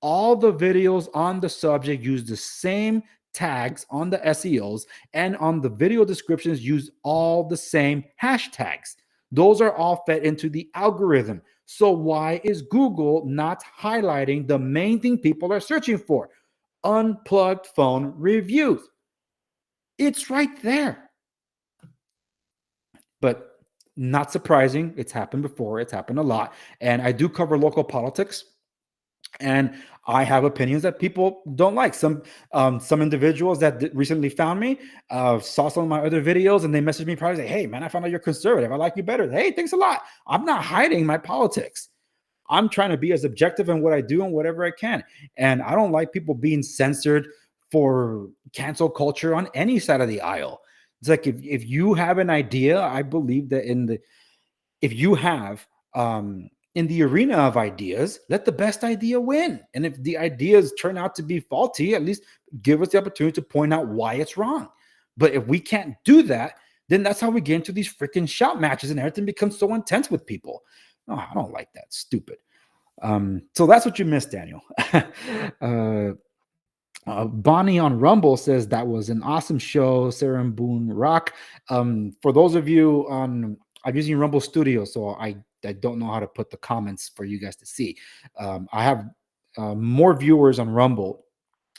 all the videos on the subject use the same tags on the SEOs, and on the video descriptions use all the same hashtags. Those are all fed into the algorithm. So why is Google not highlighting the main thing people are searching for? Unplugged phone reviews. It's right there. But not surprising. It's happened before. It's happened a lot. And I do cover local politics, and I have opinions that people don't like. Some individuals that recently found me saw some of my other videos, and they messaged me probably say, hey man, I found out you're conservative. I like you better. Hey, thanks a lot. I'm not hiding my politics. I'm trying to be as objective in what I do and whatever I can. And I don't like people being censored for cancel culture on any side of the aisle. It's like, if you have an idea, I believe that if you have in the arena of ideas, let the best idea win. And if the ideas turn out to be faulty, at least give us the opportunity to point out why it's wrong. But if we can't do that, then that's how we get into these freaking shout matches and everything becomes so intense with people. Oh, I don't like that. Stupid. So that's what you missed, Daniel. Bonnie on Rumble says that was an awesome show, Sarah and Boone Rock. For those of you on, I'm using Rumble Studio, so I don't know how to put the comments for you guys to see. I have more viewers on Rumble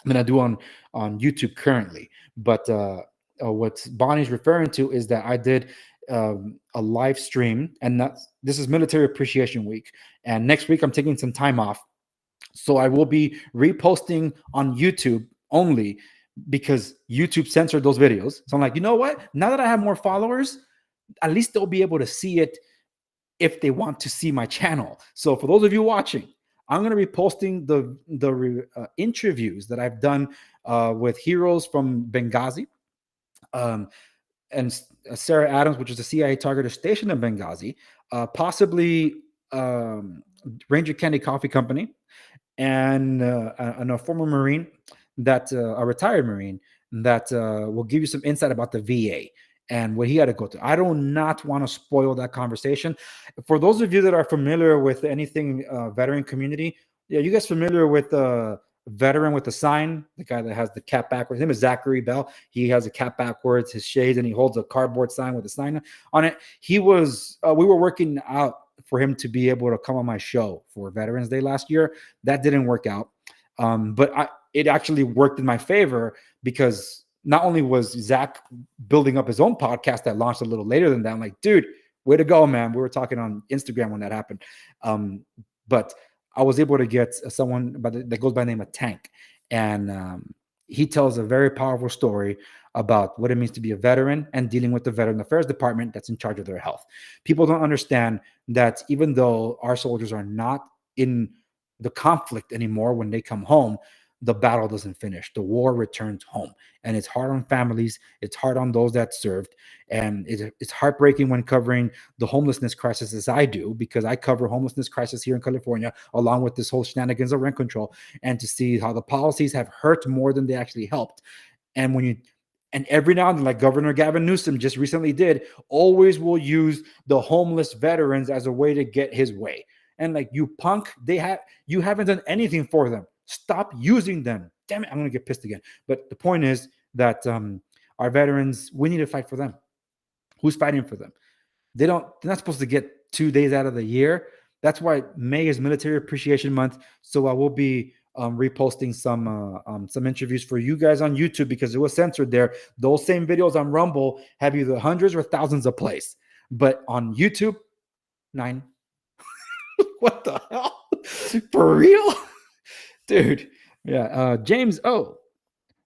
than I do on YouTube currently. But what Bonnie's referring to is that I did a live stream, and this is Military Appreciation Week, and next week I'm taking some time off, so I will be reposting on YouTube only because YouTube censored those videos. So I'm like, you know what? Now that I have more followers, at least they'll be able to see it if they want to see my channel. So for those of you watching, I'm going to be posting the interviews that I've done with heroes from Benghazi, and Sarah Adams, which is a CIA targeter stationed in Benghazi, possibly Ranger Candy Coffee Company, and a former Marine that a retired Marine that will give you some insight about the VA and what he had to go through. I do not want to spoil that conversation. For those of you that are familiar with anything veteran community, yeah, you guys familiar with veteran with the sign, the guy that has the cap backwards? His name is Zachary Bell. He has a cap backwards, his shades, and he holds a cardboard sign with a sign on it. He was, we were working out for him to be able to come on my show for Veterans Day last year. That didn't work out. But it actually worked in my favor because not only was Zach building up his own podcast that launched a little later than that, I'm like, dude, way to go, man. We were talking on Instagram when that happened. But I was able to get someone that goes by the name of Tank. And he tells a very powerful story about what it means to be a veteran and dealing with the Veteran Affairs Department that's in charge of their health. People don't understand that even though our soldiers are not in the conflict anymore, when they come home, the battle doesn't finish. The war returns home. And it's hard on families. It's hard on those that served. And it's heartbreaking when covering the homelessness crisis as I do, because I cover homelessness crisis here in California, along with this whole shenanigans of rent control, and to see how the policies have hurt more than they actually helped. And every now and then, like Governor Gavin Newsom just recently did, always will use the homeless veterans as a way to get his way. And like, you punk, you haven't done anything for them. Stop using them. Damn it, I'm gonna get pissed again. But the point is that our veterans, we need to fight for them. Who's fighting for them? They're not supposed to get 2 days out of the year. That's why May is Military Appreciation Month. So I will be reposting some interviews for you guys on YouTube because it was censored there. Those same videos on Rumble have either hundreds or thousands of plays, but on YouTube, 9. What the hell? For real? Dude. Yeah. James O.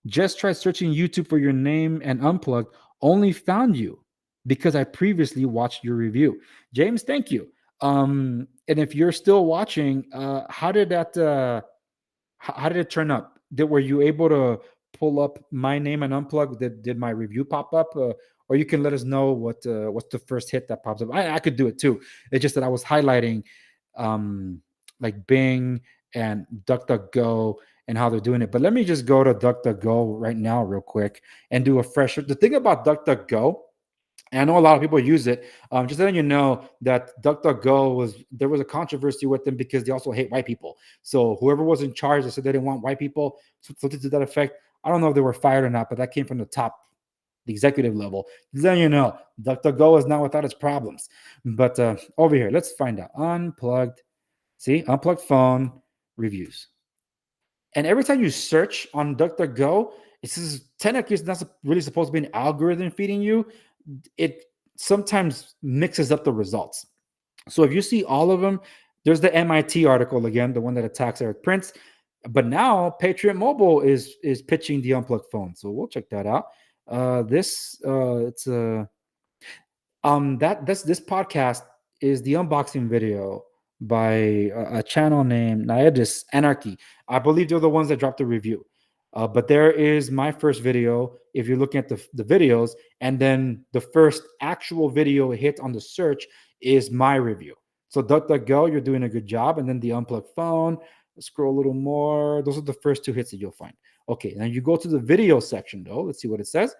Just tried searching YouTube for your name and Unplugged. Only found you because I previously watched your review. James, thank you. And if you're still watching, how did that how did it turn up? Were you able to pull up my name and Unplugged? Did my review pop up? Or you can let us know what's the first hit that pops up. I could do it too. It's just that I was highlighting like Bing and DuckDuckGo and how they're doing it. But let me just go to DuckDuckGo right now real quick and do a fresh. The thing about DuckDuckGo, and I know a lot of people use it. Just letting you know that DuckDuckGo there was a controversy with them because they also hate white people. So whoever was in charge, they said they didn't want white people. Something to that effect. I don't know if they were fired or not, but that came from the top, the executive level. Just letting you know, DuckDuckGo is not without its problems. But over here, let's find out. Unplugged. See, unplugged phone reviews. And every time you search on DuckDuckGo, this is technically it's not really supposed to be an algorithm feeding you. It sometimes mixes up the results. So if you see all of them, there's the MIT article again, the one that attacks Eric Prince. But now Patriot Mobile is pitching the unplugged phone, so we'll check that out. This podcast is the unboxing video by a channel named Naedis Anarchy. I believe they're the ones that dropped the review. But there is my first video. If you're looking at the videos, and then the first actual video hit on the search is my review. So DuckDuckGo, you're doing a good job. And then the unplugged phone, scroll a little more. Those are the first two hits that you'll find. Okay, now you go to the video section though. Let's see what it says.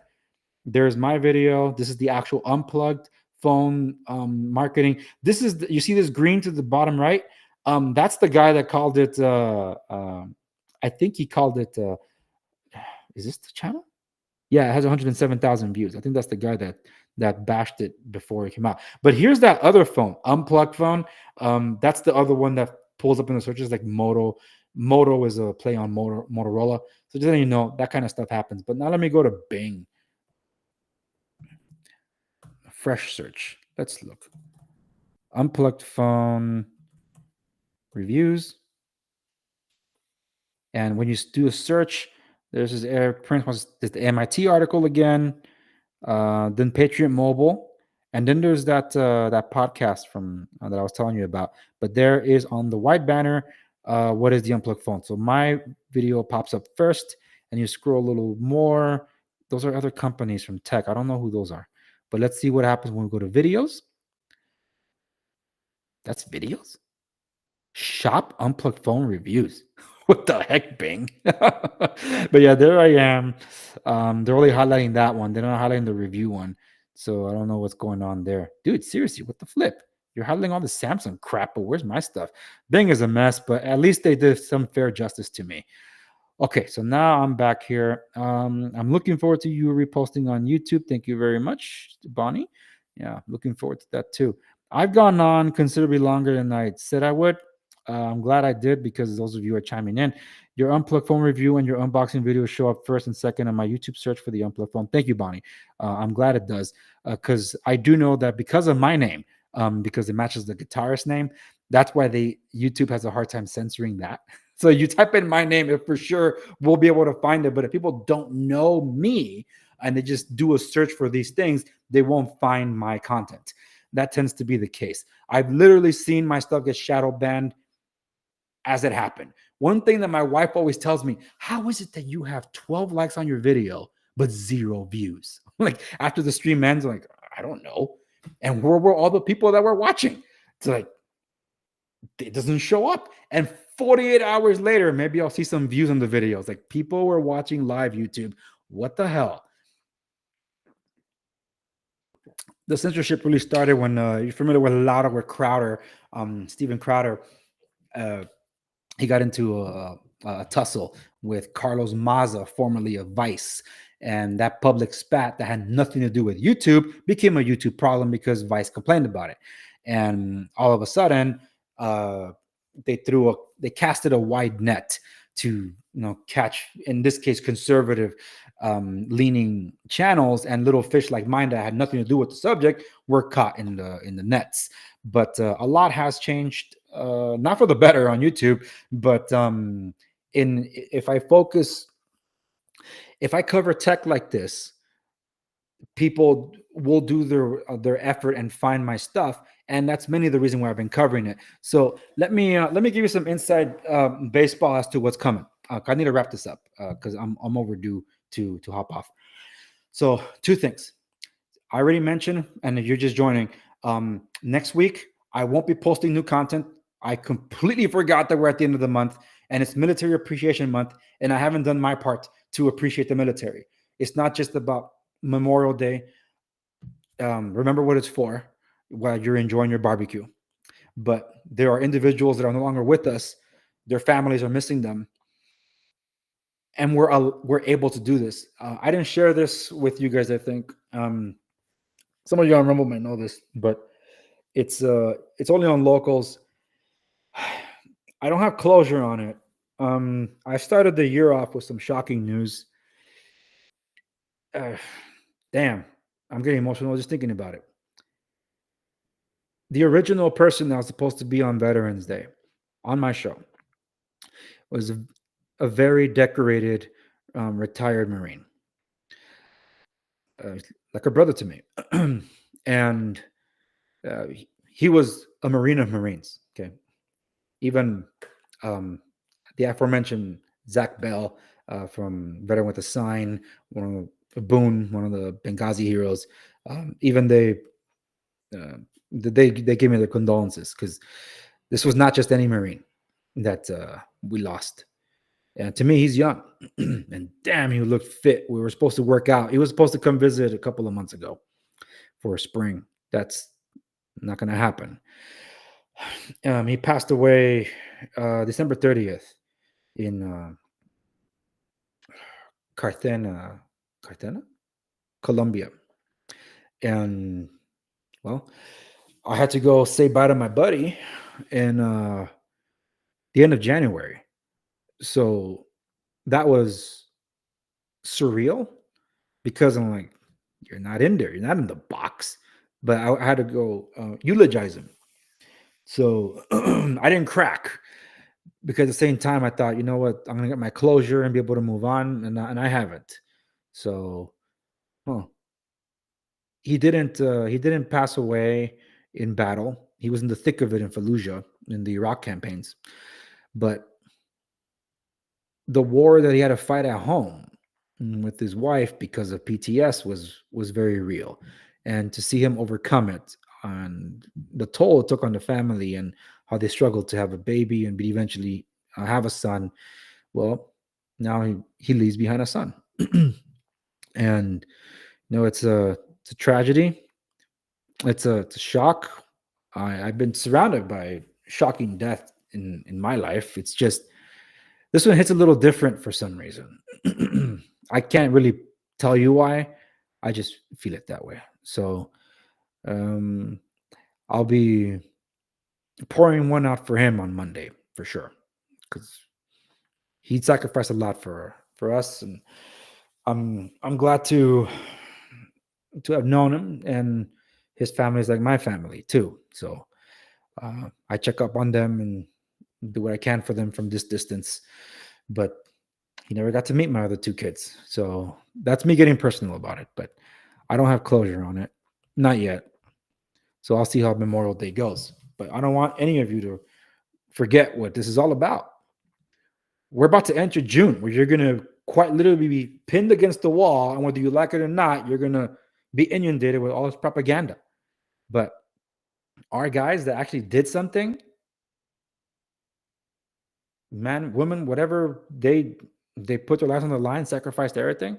There's my video. This is the actual unplugged phone marketing. This is you see this green to the bottom right. That's the guy that called it. I think he called it. Is this the channel? Yeah, it has 107,000 views. I think that's the guy that bashed it before it came out. But here's that other phone, unplugged phone. That's the other one that pulls up in the searches like Moto. Moto is a play on Motorola. So just letting you know that kind of stuff happens. But now let me go to Bing. Fresh search. Let's look. Unplugged phone reviews. And when you do a search, There's this Eric Prince wants the MIT article again. Then Patriot Mobile, and then there's that podcast from that I was telling you about. But there is on the white banner, what is the unplugged phone? So my video pops up first, and you scroll a little more. Those are other companies from tech. I don't know who those are, but let's see what happens when we go to videos. That's videos. Shop unplugged phone reviews. What the heck, Bing? But yeah, there I am. They're only highlighting that one. They're not highlighting the review one. So I don't know what's going on there. Dude, seriously, what the flip? You're highlighting all the Samsung crap, but where's my stuff? Bing is a mess, but at least they did some fair justice to me. Okay, so now I'm back here. I'm looking forward to you reposting on YouTube. Thank you very much, Bonnie. Yeah, looking forward to that too. I've gone on considerably longer than I said I would. I'm glad I did because those of you are chiming in. Your unplugged phone review and your unboxing video show up first and second on my YouTube search for the unplugged phone. Thank you, Bonnie. I'm glad it does because I do know that because of my name, because it matches the guitarist name, that's why YouTube has a hard time censoring that. So you type in my name, it for sure we'll be able to find it. But if people don't know me and they just do a search for these things, they won't find my content. That tends to be the case. I've literally seen my stuff get shadow banned as it happened. One thing that my wife always tells me, how is it that you have 12 likes on your video, but 0 views? Like after the stream ends, I'm like, I don't know. And where were all the people that were watching? It's like, it doesn't show up. And 48 hours later, maybe I'll see some views on the videos. Like people were watching live YouTube. What the hell? The censorship really started when you're familiar with Crowder, Steven Crowder. He got into a tussle with Carlos Maza, formerly of Vice. And that public spat that had nothing to do with YouTube became a YouTube problem because Vice complained about it. And all of a sudden, they casted a wide net to catch, in this case, conservative leaning channels, and little fish like mine that had nothing to do with the subject were caught in the nets. But a lot has changed, not for the better on YouTube, but if I cover tech like this, people will do their effort and find my stuff, and that's many of the reason why I've been covering it. So let me give you some inside baseball as to what's coming. I need to wrap this up because I'm overdue to hop off. So 2 things I already mentioned, and if you're just joining, next week I won't be posting new content. I completely forgot that we're at the end of the month and it's Military Appreciation Month, and I haven't done my part to appreciate the military. It's not just about Memorial Day. Remember what it's for while you're enjoying your barbecue. But there are individuals that are no longer with us. Their families are missing them. And we're able to do this. I didn't share this with you guys, I think. Some of you on Rumble might know this, but it's only on locals. I don't have closure on it. I started the year off with some shocking news. Damn, I'm getting emotional just thinking about it. The original person that was supposed to be on Veterans Day on my show was a very decorated retired Marine, like a brother to me. And he was a Marine of Marines. Okay. Even the aforementioned Zach Bell from Veteran with a Sign, one of Boone, one of the Benghazi heroes. Even they gave me their condolences because this was not just any Marine that we lost. And to me, he's young, and damn, he looked fit. We were supposed to work out. He was supposed to come visit a couple of months ago for spring. That's not going to happen. He passed away December 30th in Cartagena, Colombia. And well, I had to go say bye to my buddy in the end of January. So that was surreal because I'm like, you're not in there. You're not in the box. But I had to go eulogize him. So I didn't crack. because at the same time, I thought, you know what, I'm gonna get my closure and be able to move on, and I haven't. So, huh. He didn't pass away in battle. He was in the thick of it in Fallujah in the Iraq campaigns, but the war that he had to fight at home with his wife because of PTS was very real, and to see him overcome it and the toll it took on the family and how they struggled to have a baby and eventually have a son. Well, now he leaves behind a son, and it's a tragedy. It's a shock. I've been surrounded by shocking death in my life. It's just this one hits a little different for some reason. I can't really tell you why. I just feel it that way. So um, I'll be pouring one out for him on Monday for sure because he sacrificed a lot for us, and I'm glad to have known him, and his family is like my family too. So I check up on them and do what I can for them from this distance. But he never got to meet my other two kids. So that's me getting personal about it. But I don't have closure on it. Not yet. So I'll see how Memorial Day goes. But I don't want any of you to forget what this is all about. We're about to enter June, where you're going to quite literally be pinned against the wall. And whether you like it or not, you're going to be inundated with all this propaganda. But our guys that actually did something, man, women, whatever they put their lives on the line, sacrificed everything.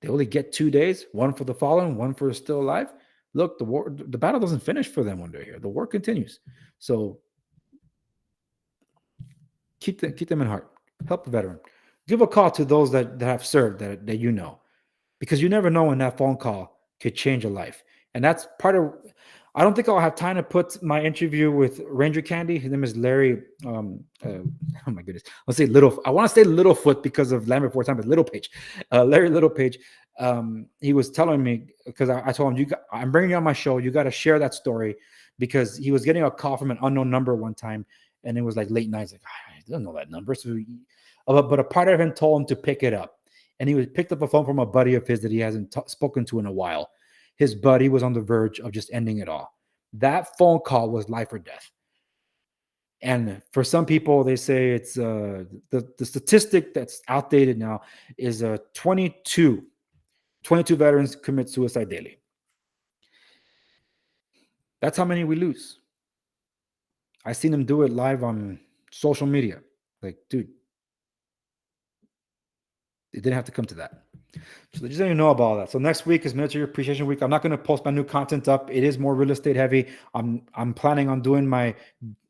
They only get 2 days, one for the fallen, one for still alive. Look, the battle doesn't finish for them when they're here. The war continues. So keep them in heart. Help the veteran. Give a call to those that have served that you know, because you never know when that phone call could change a life. And that's part of. I don't think I'll have time to put my interview with Ranger Candy. His name is Larry. Oh my goodness, let's say Little. I want to say Littlefoot because of Land Before Time, but Little Page, Larry Little Page. He was telling me because I told him, I'm bringing you on my show. You got to share that story because he was getting a call from an unknown number one time, and it was like late night. He's like, I don't know that number. So, but a part of him told him to pick it up, and he picked up a phone from a buddy of his that he hasn't spoken to in a while. His buddy was on the verge of just ending it all. That phone call was life or death. And for some people, they say it's the statistic that's outdated now is 22 veterans commit suicide daily. That's how many we lose. I seen them do it live on social media. Like, dude, it didn't have to come to that. So just so you know about all that. So next week is Military Appreciation Week. I'm not going to post my new content up. It is more real estate heavy. I'm planning on doing my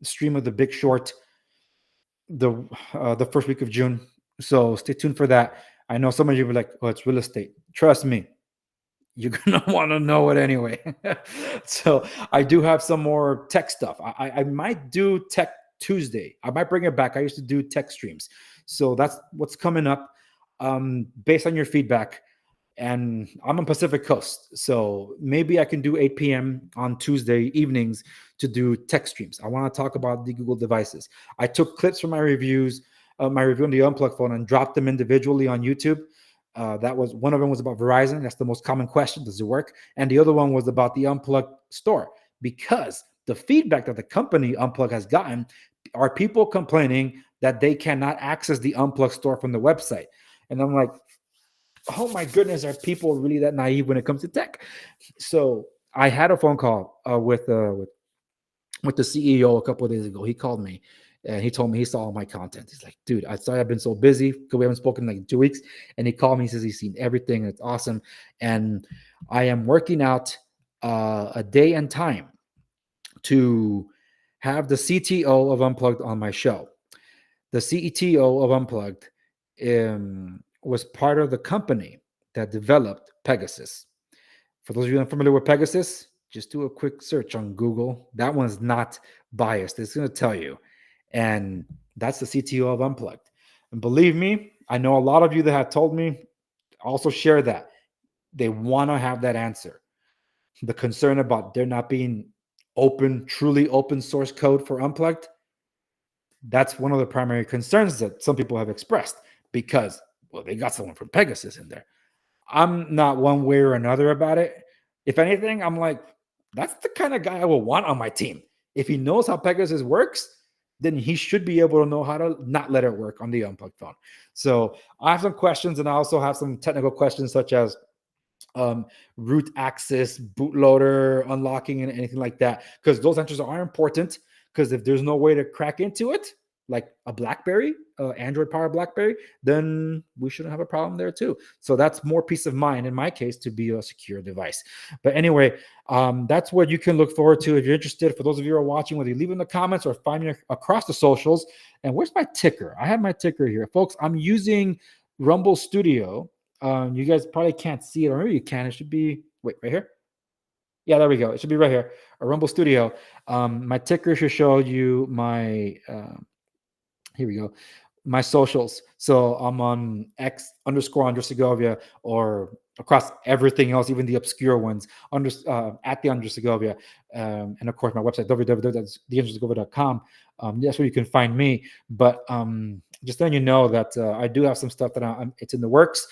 stream of The Big Short the first week of June. So stay tuned for that. I know some of you were like, "Oh, it's real estate." Trust me, you're gonna want to know it anyway. So I do have some more tech stuff. I might do Tech Tuesday. I might bring it back. I used to do tech streams. So that's what's coming up. Based on your feedback, and I'm on Pacific Coast, so maybe I can do 8 p.m. on Tuesday evenings to do tech streams. I want to talk about the Google devices. I took clips from my reviews, my review on the Unplugged phone, and dropped them individually on YouTube. That was one of them was about Verizon. That's the most common question: does it work? And the other one was about the Unplugged store, because the feedback that the company Unplug has gotten are people complaining that they cannot access the Unplugged store from the website. And I'm like, oh my goodness, are people really that naive when it comes to tech? So I had a phone call with the CEO a couple of days ago. He called me and he told me he saw all my content. He's like, dude, I sorry I've been so busy because we haven't spoken in like 2 weeks. And he called me. He says he's seen everything. And it's awesome. And I am working out a day and time to have the CTO of Unplugged on my show. The CTO of Unplugged was part of the company that developed Pegasus. For those of you unfamiliar with Pegasus, just do a quick search on Google. That one's not biased. It's going to tell you. And that's the CTO of Unplugged. And believe me, I know a lot of you that have told me also share that. They want to have that answer. The concern about there not being truly open source code for Unplugged, That's one of the primary concerns that some people have expressed because, well, they got someone from Pegasus in there. I'm not one way or another about it. If anything, I'm like, that's the kind of guy I will want on my team. If he knows how Pegasus works, then he should be able to know how to not let it work on the unplugged phone. So I have some questions, and I also have some technical questions such as root access, bootloader, unlocking, and anything like that, because those answers are important. Because if there's no way to crack into it, like a BlackBerry, Android powered BlackBerry, then we shouldn't have a problem there too. So that's more peace of mind in my case to be a secure device. But anyway, that's what you can look forward to if you're interested. For those of you who are watching, whether you leave in the comments or find me across the socials. And where's my ticker? I have my ticker here, folks. I'm using Rumble Studio. You guys probably can't see it, or maybe you can. It should be right here. Yeah, there we go. It should be right here. A Rumble Studio. My ticker should show you my. Here we go. My socials. So I'm on X _ Segovia, or across everything else, even the obscure ones, at the Segovia. And of course, my website, www.theandrewsegovia.com. That's where you can find me. But just letting you know that I do have some stuff that it's in the works.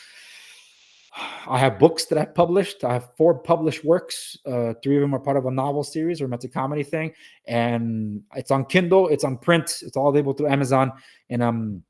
I have books that I've published. I have 4 published works. 3 of them are part of a novel series or a comedy thing. And it's on Kindle. It's on print. It's all available through Amazon. And I'm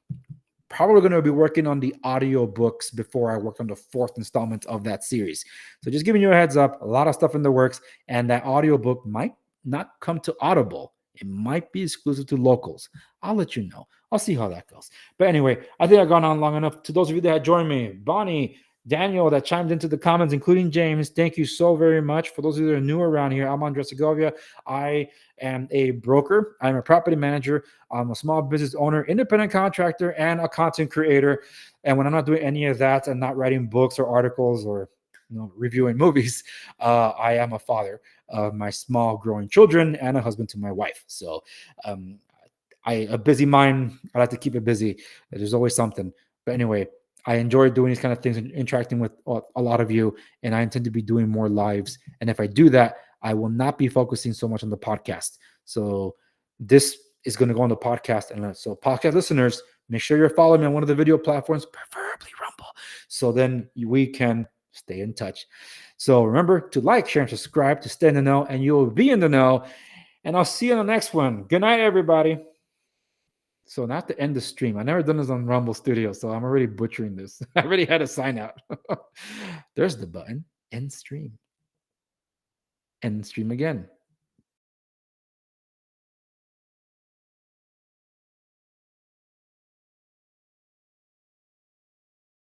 probably going to be working on the audio books before I work on the 4th installment of that series. So just giving you a heads up, a lot of stuff in the works. And that audio book might not come to Audible. It might be exclusive to locals. I'll let you know. I'll see how that goes. But anyway, I think I've gone on long enough. To those of you that had joined me, Bonnie, Daniel that chimed into the comments, including James, thank you so very much. For those of you that are new around here, I'm Andres Segovia. I am a broker. I'm a property manager. I'm a small business owner, independent contractor, and a content creator. And when I'm not doing any of that and not writing books or articles or reviewing movies, I am a father of my small growing children and a husband to my wife. So a busy mind, I like to keep it busy. There's always something. But anyway, I enjoy doing these kind of things and interacting with a lot of you, and I intend to be doing more lives. And if I do that, I will not be focusing so much on the podcast. So this is going to go on the podcast. And so podcast listeners, make sure you're following me on one of the video platforms, preferably Rumble. So then we can stay in touch. So remember to like, share, and subscribe to stay in the know, and you'll be in the know. And I'll see you in the next one. Good night, everybody. So now to end the stream. I never done this on Rumble Studio, so I'm already butchering this. I already had a sign out. There's the button. End stream. End stream again.